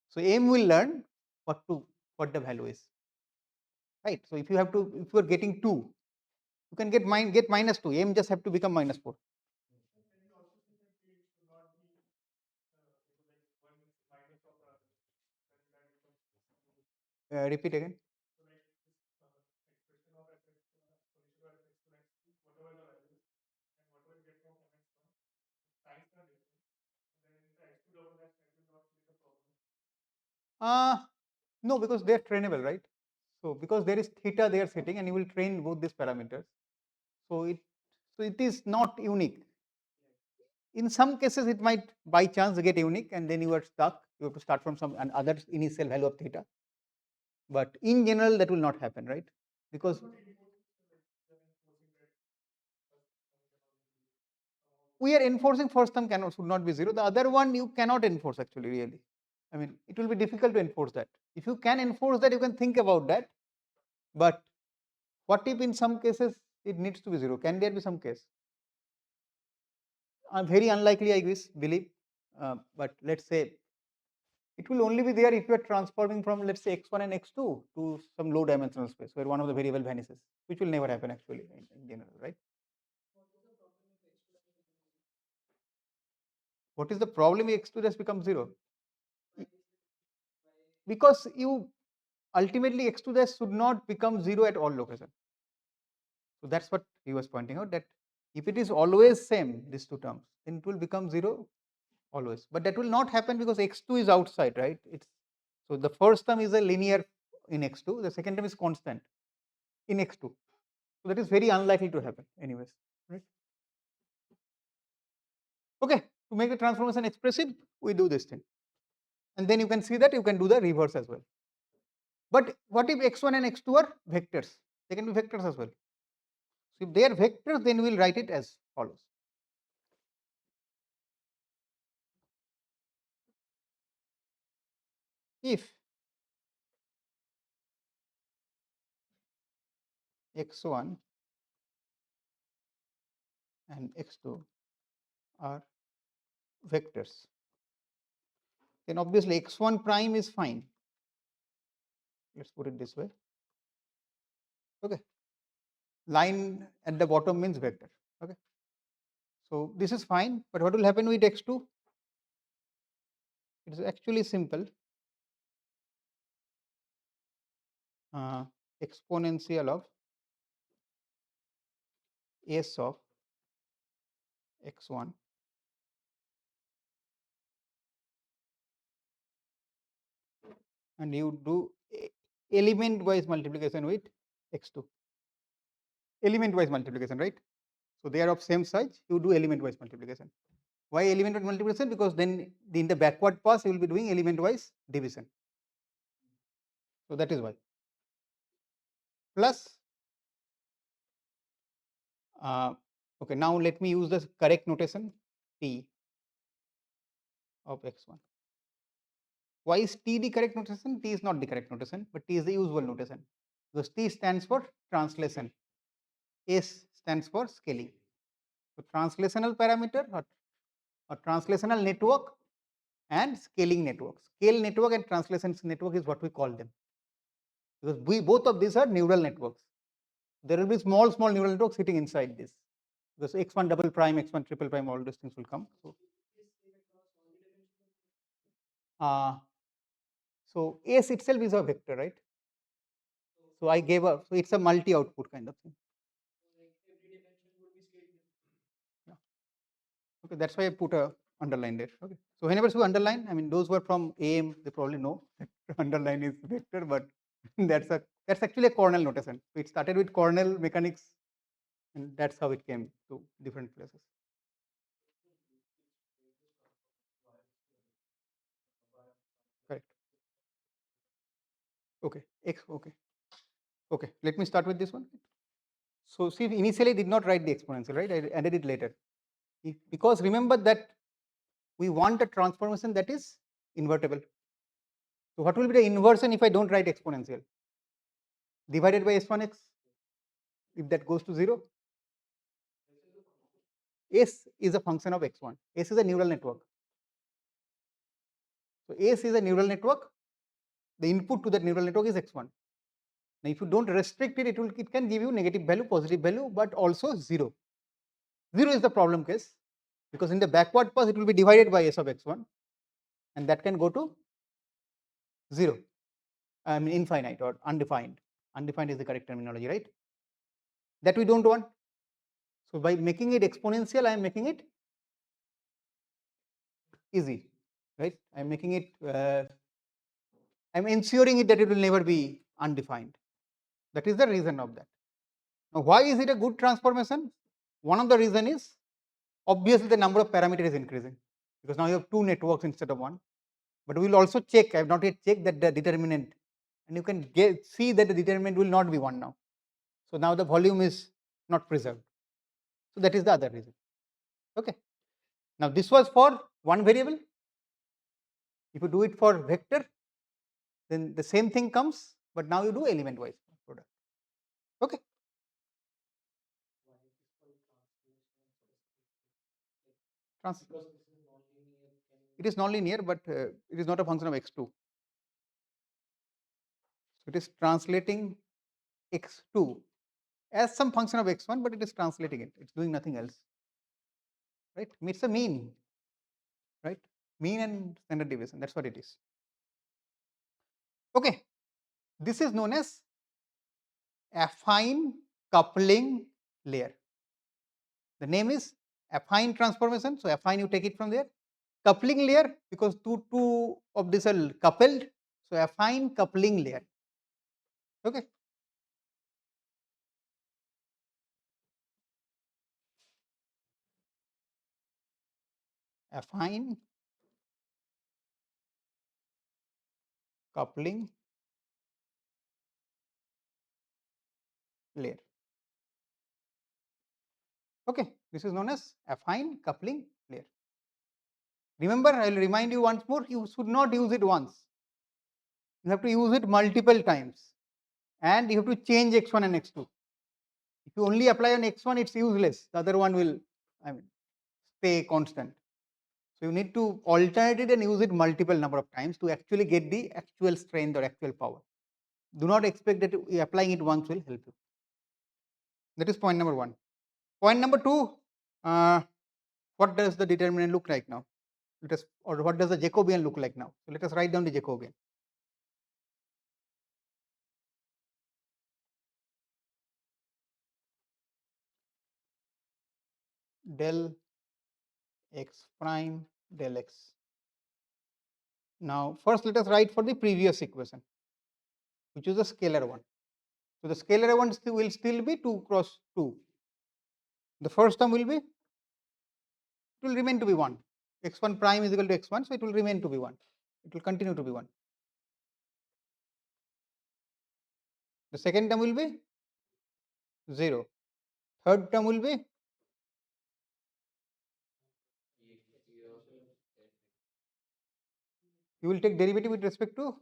A: So m will learn what the value is, right? So if you have to if you are getting 2, you can get minus 2. M just have to become minus 4.
C: Can you also say that it should not be like one is minus of
A: Repeat again.
C: so like this expression of fx solution of fx to x whatever the values and whatever you get from mx1 signs are different. And then in the x2 double dash that will not create a problem.
A: No, because they are trainable, right? So because there is theta they are sitting, and you will train both these parameters. So it is not unique. In some cases, it might by chance get unique, and then you are stuck. You have to start from some other initial value of theta. But in general, that will not happen, right? Because we are enforcing first term should not be 0. The other one you cannot enforce actually, really. I mean, it will be difficult to enforce that. If you can enforce that, you can think about that. But what if in some cases it needs to be 0? Can there be some case? Very unlikely, I guess, believe. But let's say it will only be there if you are transforming from, let's say, x1 and x2 to some low dimensional space where one of the variable vanishes, which will never happen actually in general, right? What is the problem if x2 just becomes 0? Because you ultimately x2 dash should not become 0 at all location. So that's what he was pointing out, that if it is always same, these two terms, then it will become 0 always. But that will not happen because x2 is outside, right? It's so the first term is a linear in x2, the second term is constant in x2. So that is very unlikely to happen anyways, right? Okay, to make the transformation expressive, we do this thing. And then you can see that you can do the reverse as well. But what if x1 and x2 are vectors? They can be vectors as well. So if they are vectors, then we will write it as follows. If x1 and x2 are vectors, then obviously x1 prime is fine. Let's put it this way. Okay. Line at the bottom means vector. Okay. So this is fine, but what will happen with x2? It is actually simple. Exponential of s of x1 and you do element wise multiplication with x2. Element wise multiplication, right? So they are of same size, you do element wise multiplication. Why element wise multiplication? Because then in the backward pass you will be doing element wise division. So that is why. Plus, okay, now let me use the correct notation t of x1. Why is t the correct notation? T is not the correct notation, but t is the usual notation because t stands for translation, s stands for scaling. So translational parameter or translational network and scaling network. Scale network and translation network is what we call them, because both of these are neural networks. There will be small neural networks sitting inside this, because x1 double prime, x1 triple prime, all these things will come. So So S itself is a vector, right? So I gave a, so it's a multi-output kind of thing. Yeah. Okay, that's why I put a underline there. Okay. So whenever you underline, I mean those who are from AM, they probably know that underline is vector, but that's actually a Cornell notation. So it started with Cornell mechanics, and that's how it came to different places. Correct. Okay. Okay. Let me start with this one. So see, initially I did not write the exponential, right? I added it later. Because remember that we want a transformation that is invertible. So what will be the inversion if I don't write exponential? Divided by S1x, if that goes to 0. S is a function of x1. S is a neural network. So S is a neural network. The input to that neural network is x1. Now if you don't restrict it, it can give you negative value, positive value, but also 0. 0 is the problem case, because in the backward pass it will be divided by S of x1, and that can go to 0. I mean infinite or undefined. Undefined is the correct terminology, right? That we don't want. So by making it exponential, I am making it easy, right? I am making it, I am ensuring it that it will never be undefined. That is the reason of that. Now, why is it a good transformation? One of the reason is obviously the number of parameters is increasing, because now you have 2 networks instead of 1. But we will also check, I have not yet checked that the determinant, and you can see that the determinant will not be 1 now. So now the volume is not preserved. So that is the other reason. Okay. Now this was for one variable. If you do it for vector, then the same thing comes, but now you do element wise product. Okay. It is non-linear, but it is not a function of x2. So it is translating x2 as some function of x1, but it is translating it. It's doing nothing else, right? It's a mean, right? Mean and standard deviation. That's what it is. Okay. This is known as affine coupling layer. The name is affine transformation. So affine, you take it from there. Coupling layer, because two of these are coupled. So affine coupling layer. Okay. Affine coupling layer. Okay, this is known as affine coupling layer. Remember, I will remind you once more, you should not use it once. You have to use it multiple times, and you have to change x1 and x2. If you only apply on x1, it's useless. The other one will, I mean, stay constant. So you need to alternate it and use it multiple number of times to actually get the actual strength or actual power. Do not expect that applying it once will help you. That is point number 1. Point number 2, what does the determinant look like now? Or what does the Jacobian look like now? So let us write down the Jacobian. Del x prime del x. Now first let us write for the previous equation, which is the scalar one. So the scalar one will still be 2 cross 2. The first term will be, it will remain to be 1. x1 prime is equal to x1, so it will remain to be 1. It will continue to be 1. The second term will be 0. Third term will be, you will take derivative with respect to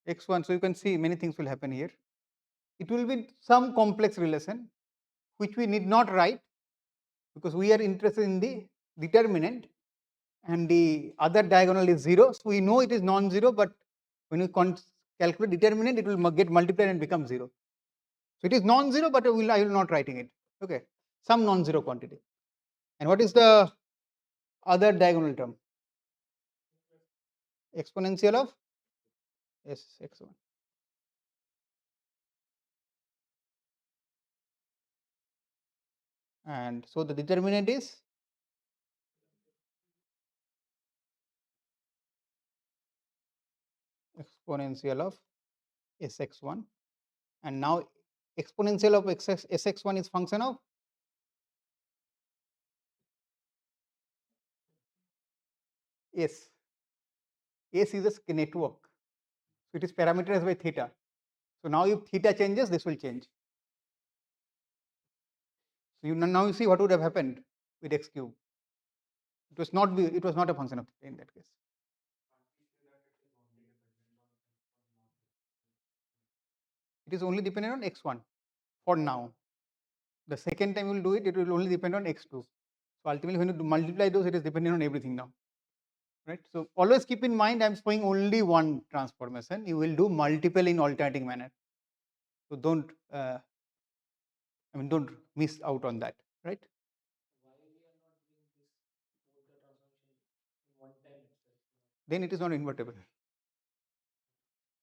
A: x1. So you can see many things will happen here. It will be some complex relation which we need not write, because we are interested in the determinant, and the other diagonal is 0. So we know it is non-zero, but when we calculate determinant, it will get multiplied and become 0. So it is non-zero, but I will not writing it. Okay, some non-zero quantity. And what is the other diagonal term? exponential of Sx1. And so the determinant is exponential of Sx1, and now exponential of Sx1 is function of S. S is a network, so it is parameterized by theta. So now if theta changes, this will change. So now you see what would have happened with x cube. It was not a function of theta in that case. It is only dependent on x1 for now. The second time you will do it, it will only depend on x2. So ultimately, when you multiply those, it is dependent on everything now, right? So always keep in mind, I am showing only one transformation. You will do multiple in alternating manner. So don't miss out on that, right?
C: Why we are not doing this both the transformation in one time itself?
A: Then it is not invertible.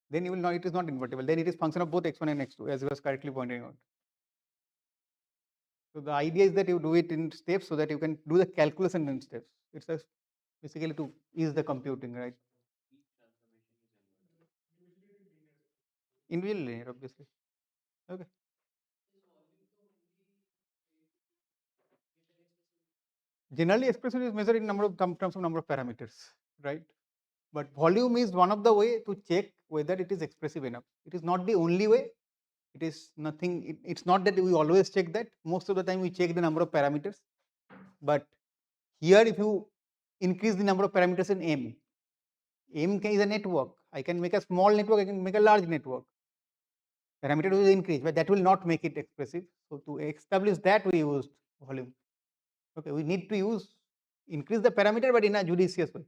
A: Then you will not. It is not invertible. Then it is function of both x1 and x2, as you was correctly pointing out. So the idea is that you do it in steps so that you can do the calculation in steps. It's just basically to ease the computing, right?
B: Each transformation is invertible.
C: Usually it is linear.
A: Individual linear, obviously. Okay. Generally, expression is measured in terms of number of parameters, right? But volume is one of the way to check whether it is expressive enough. It is not the only way. It is nothing. It's not that we always check that. Most of the time, we check the number of parameters. But here, if you increase the number of parameters in M, M is a network. I can make a small network. I can make a large network. Parameter will increase, but that will not make it expressive. So to establish that, we used volume. Okay, we need to increase the parameter, but in a judicious way.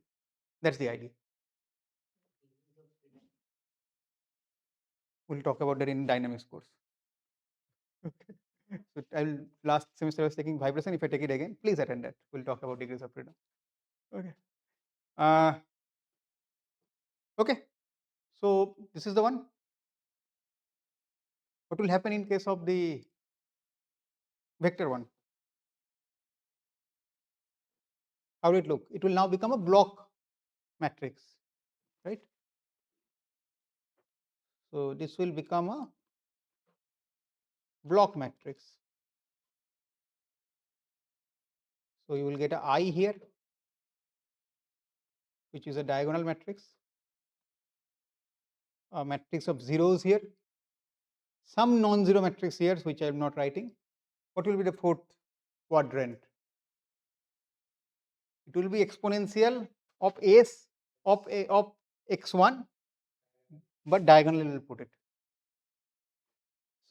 A: That's the idea. We'll talk about that in dynamics course. Okay. So last semester I was taking vibration. If I take it again, please attend that. We'll talk about degrees of freedom. Okay. Okay. So this is the one. What will happen in case of the vector one? How will it look? It will now become a block matrix, right? So this will become a block matrix. So you will get a I here, which is a diagonal matrix, a matrix of zeros here, some non-zero matrix here, which I am not writing. What will be the fourth quadrant? It will be exponential of S of x1, but diagonally will put it.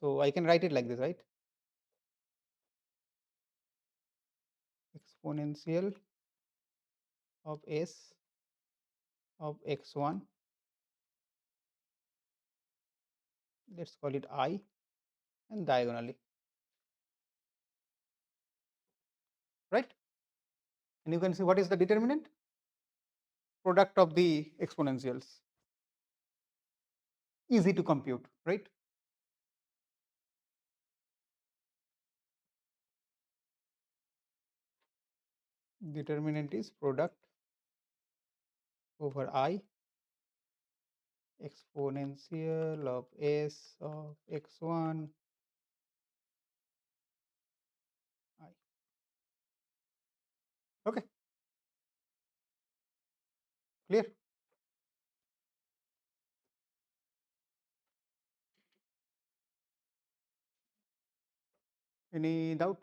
A: So I can write it like this, right? Exponential of S of x1, let's call it I, and diagonally, right? And you can see what is the determinant? Product of the exponentials. Easy to compute, right? Determinant is product over I exponential of S of x1 I. Okay. Clear? Any doubt?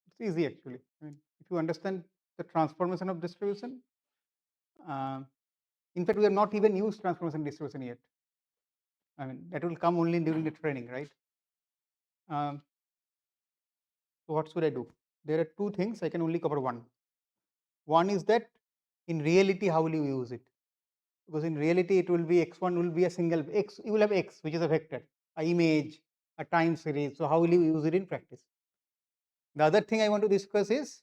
A: It's easy actually. I mean, if you understand the transformation of distribution, in fact, we have not even used transformation distribution yet. I mean, that will come only during the training, right? So what should I do? There are two things. I can only cover one. One is that in reality, how will you use it? Because in reality, it will be x1 will be a single x. You will have x, which is a vector, a image, a time series. So how will you use it in practice? The other thing I want to discuss is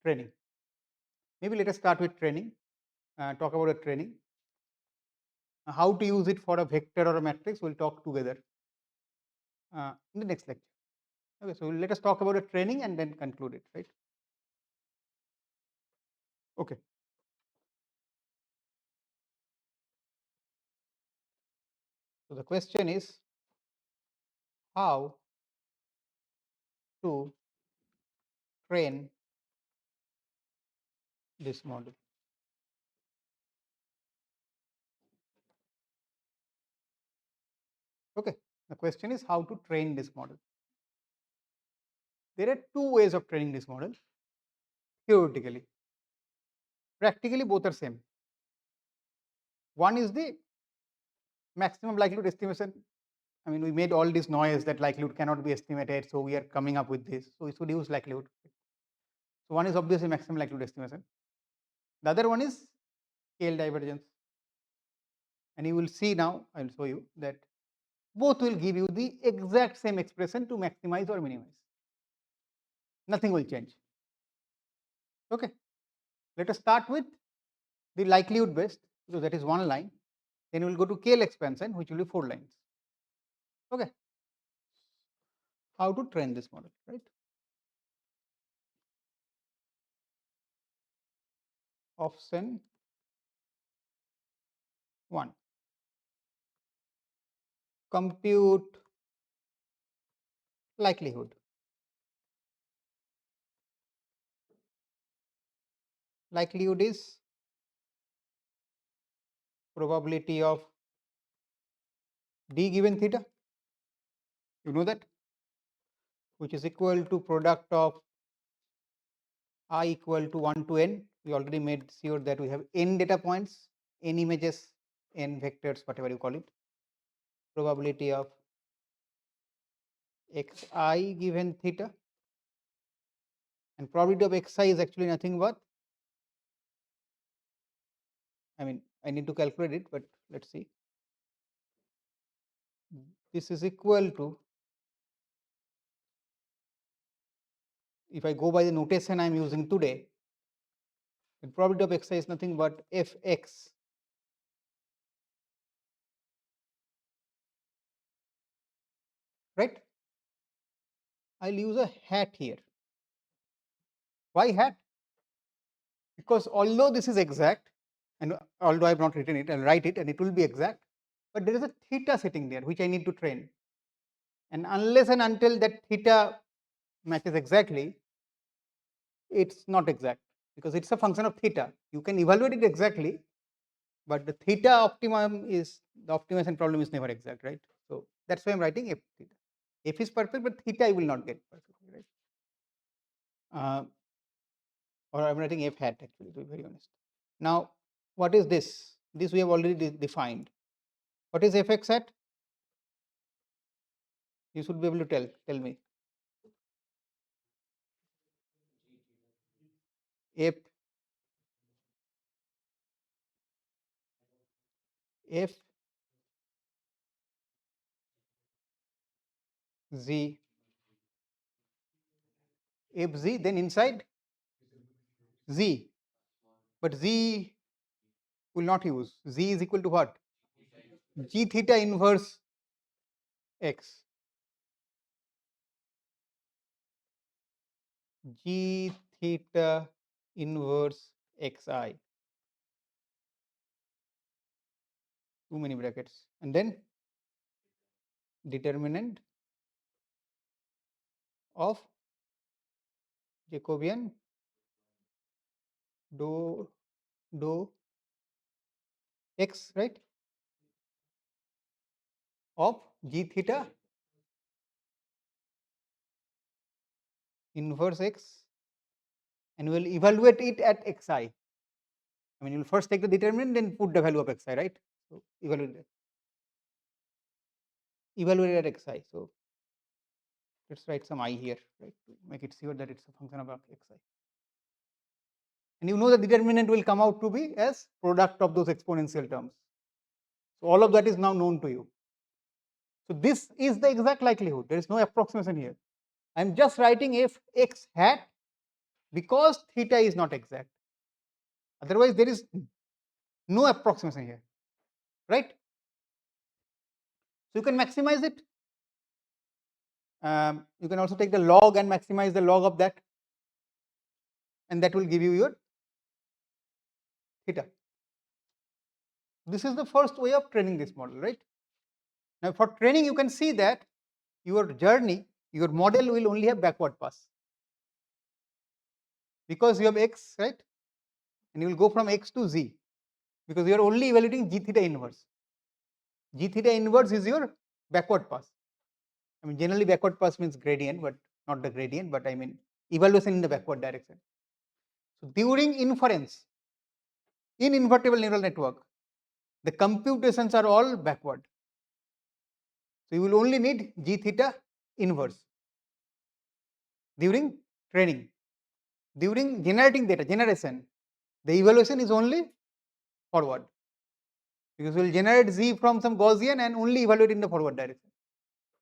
A: training. Maybe let us start with training. talk about a training. How to use it for a vector or a matrix, we'll talk together in the next lecture. Okay, so let us talk about a training and then conclude it, right? Okay. So the question is how to train this model. Okay, the question is how to train this model. There are two ways of training this model theoretically. Practically, both are same. One is the maximum likelihood estimation. I mean, we made all this noise that likelihood cannot be estimated, so we are coming up with this. So we should use likelihood. So one is obviously maximum likelihood estimation. The other one is scale divergence. And you will see now, I will show you that both will give you the exact same expression to maximize or minimize. Nothing will change. Okay. Let us start with the likelihood based, because that is one line. Then we will go to KL expansion, which will be 4 lines. Okay. How to train this model, right? Option 1. Compute likelihood. Likelihood is probability of d given theta. You know that, which is equal to product of I equal to 1 to n. We already made sure that we have n data points, n images, n vectors, whatever you call it. Probability of xi given theta, and probability of xi is actually nothing but, I mean, I need to calculate it, but let's see. This is equal to, if I go by the notation I am using today, the probability of xi is nothing but fx right. I'll use a hat here. Why hat? Because although this is exact, and although I have not written it, I'll write it and it will be exact, but there is a theta sitting there which I need to train. And unless and until that theta matches exactly, it's not exact, because it's a function of theta. You can evaluate it exactly, but the theta optimum is, the optimization problem is never exact, right? So that's why I'm writing f theta. F is perfect, but theta I will not get perfectly, right? Or I'm writing f hat actually, to be very honest. Now, what is this? This we have already defined. What is fx hat? You should be able to tell me. F f z f z, then inside z, but z will not use. Z is equal to what? G theta inverse x. G theta inverse xi. Too many brackets. And then determinant of Jacobian dou x, right? Of G theta inverse x, and we will evaluate it at xi. I mean, you will first take the determinant, then put the value of xi, right? So evaluate it at xi. So let's write some I here, right, to make it sure that it's a function of xi. And you know the determinant will come out to be as product of those exponential terms. So all of that is now known to you. So this is the exact likelihood. There is no approximation here. I am just writing f x hat because theta is not exact. Otherwise, there is No approximation here, right? So you can maximize it. You can also take the log and maximize the log of that, and that will give you your theta. This is the first way of training this model, right? Now for training, you can see that your journey, your model will only have backward pass. Because you have x, right? And you will go from x to z, because you are only evaluating g theta inverse. G theta inverse is your backward pass. I mean, generally backward pass means gradient, but not the gradient, but I mean evaluation in the backward direction. So during inference, in invertible neural network, the computations are all backward. So you will only need g theta inverse during training. During generating data, generation, the evaluation is only forward, because we will generate z from some Gaussian and only evaluate in the forward direction.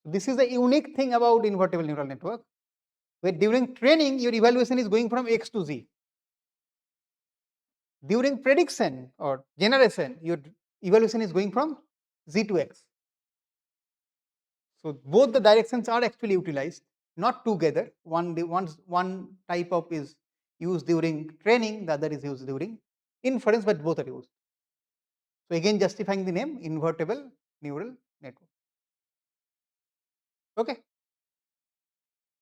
A: This is the unique thing about invertible neural network, where during training your evaluation is going from x to z. During prediction or generation, your evaluation is going from z to x. So both the directions are actually utilized, not together. One type of is used during training, the other is used during inference, but both are used. So again, justifying the name invertible neural network. Okay.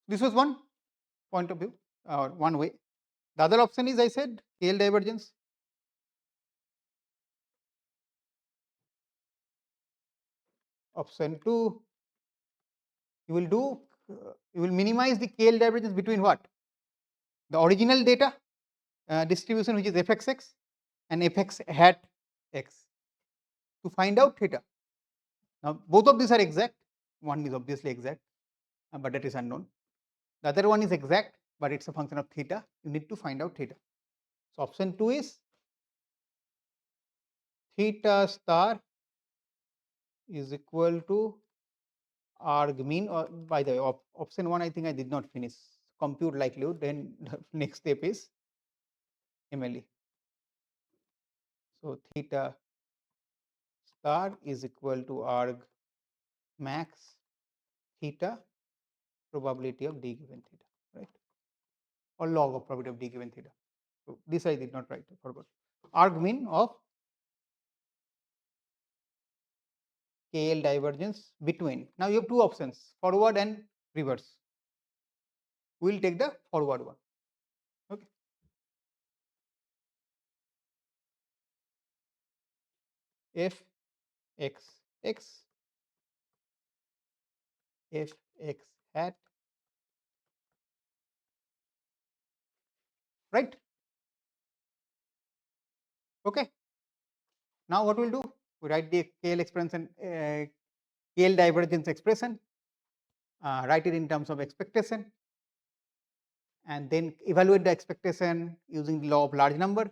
A: This was one point of view or one way. The other option is, I said, KL divergence. Option 2, you will do, you will minimize the KL divergence between what? The original data distribution, which is fxx, and fx hat x, to find out theta. Now both of these are exact. One is obviously exact, but that is unknown. The other one is exact, but it's a function of theta. You need to find out theta. So option 2 is theta star is equal to arg mean, or by the way, option 1 I think I did not finish, compute likelihood, then the next step is MLE. So theta star is equal to arg max theta probability of d given theta, right? Or log of probability of d given theta. So this I did not write, forgot. Arg mean of KL divergence between. Now you have two options, forward and reverse. We will take the forward one. Okay. F x x f x hat, right? Okay. Now what we'll do? We write the KL expression, KL divergence expression, write it in terms of expectation, and then evaluate the expectation using the law of large number,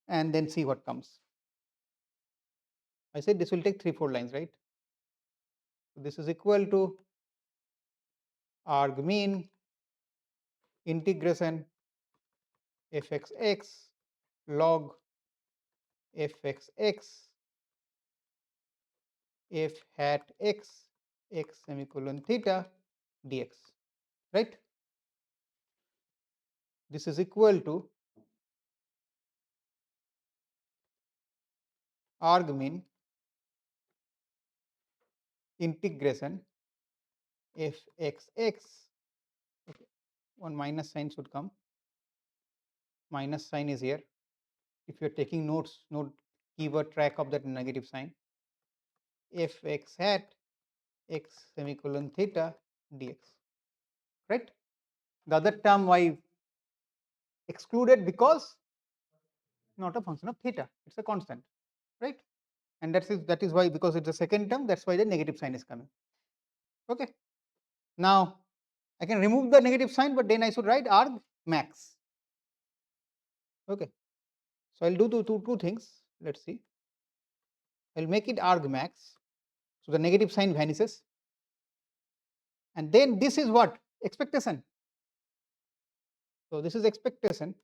A: and then see what comes. I said this will take 3-4 lines, right? So this is equal to arg mean integration fxx log fxx f hat x x semicolon theta dx, right? This is equal to arg mean integration fxx, okay, one minus sign should come, minus sign is here. If you are taking notes, note keyword track of that negative sign, fx hat x semicolon theta dx, right? The other term I excluded because not a function of theta, it's a constant, right? And that is why, because it's the second term, that's why the negative sign is coming. Okay. Now I can remove the negative sign, but then I should write arg max. Okay. So I'll do two things. Let's see. I'll make it arg max. So the negative sign vanishes. And then this is what? Expectation. So this is expectation.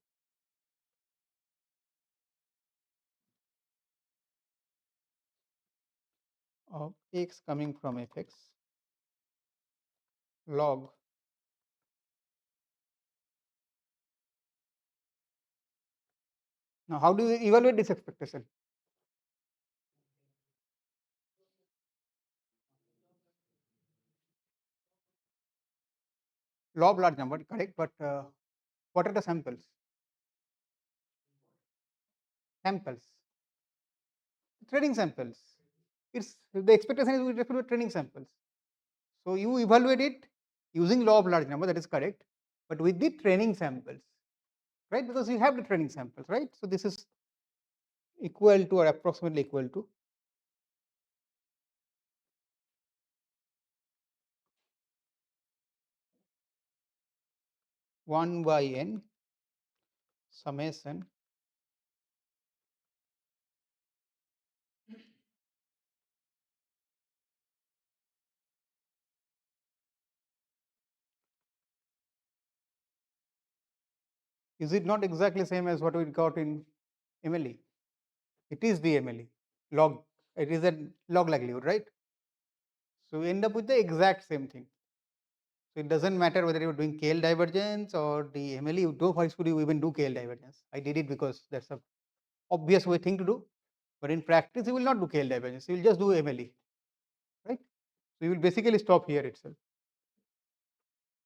A: of x coming from fx log now how do you evaluate this expectation? Law of large number, correct, but what are the samples? Samples, training samples. It's the expectation is with respect to training samples. So you evaluate it using law of large number, that is correct, but with the training samples, right? Because you have the training samples, right? So this is equal to or approximately equal to 1 by n summation is it not exactly same as what we got in MLE? It is the MLE log, it is a log likelihood, right? So we end up with the exact same thing. So it doesn't matter whether you're doing KL divergence or the MLE, you do why should you even do KL divergence? I did it because that's a obvious way thing to do, but in practice you will not do KL divergence, you will just do MLE, right? So you will basically stop here itself.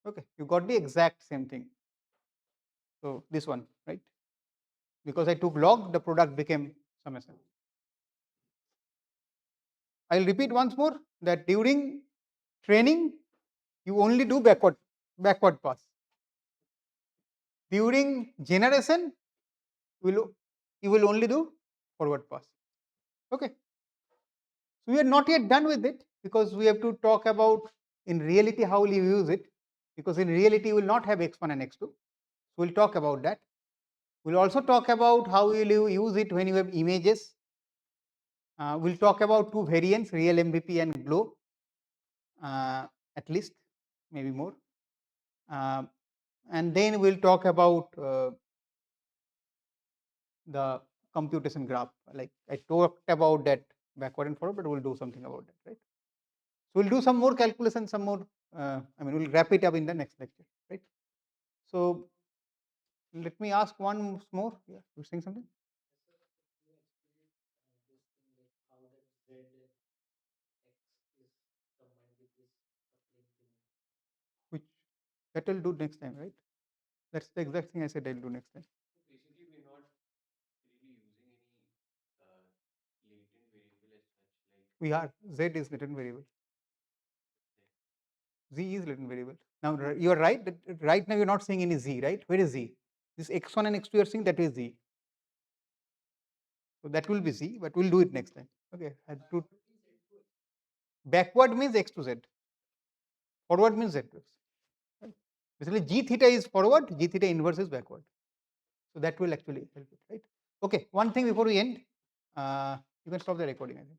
A: Okay, you got the exact same thing. So this one, right? Because I took log, the product became summation. I'll repeat once more that during training you only do backward pass. During generation you will only do forward pass. Okay. So we are not yet done with it because we have to talk about in reality how will you use it, because in reality you will not have x1 and x2. So we'll talk about that. We'll also talk about how will you use it when you have images. We'll talk about two variants, real MVP and glow, at least, maybe more. And then we'll talk about the computation graph. Like I talked about that backward and forward, but we'll do something about that, right? So we'll do some more calculation, some more. We'll wrap it up in the next lecture, right? So let me ask one more. Yeah, you're saying something? Which that will do next time, right? That's the exact thing I said I'll do next time.
B: So basically, we're not really using any latent variable as such, like
A: We are z is latent variable. Z is latent variable. Now you are right. That right now you're not seeing any z, right? Where is z? This x1 and x2 you're seeing, that is z. So that will be z, but we'll do it next time. Okay. Backward means x to z. Forward means z to x. Right? Basically, g theta is forward, g theta inverse is backward. So that will actually help it, right? Okay. One thing before we end, you can stop the recording, I think.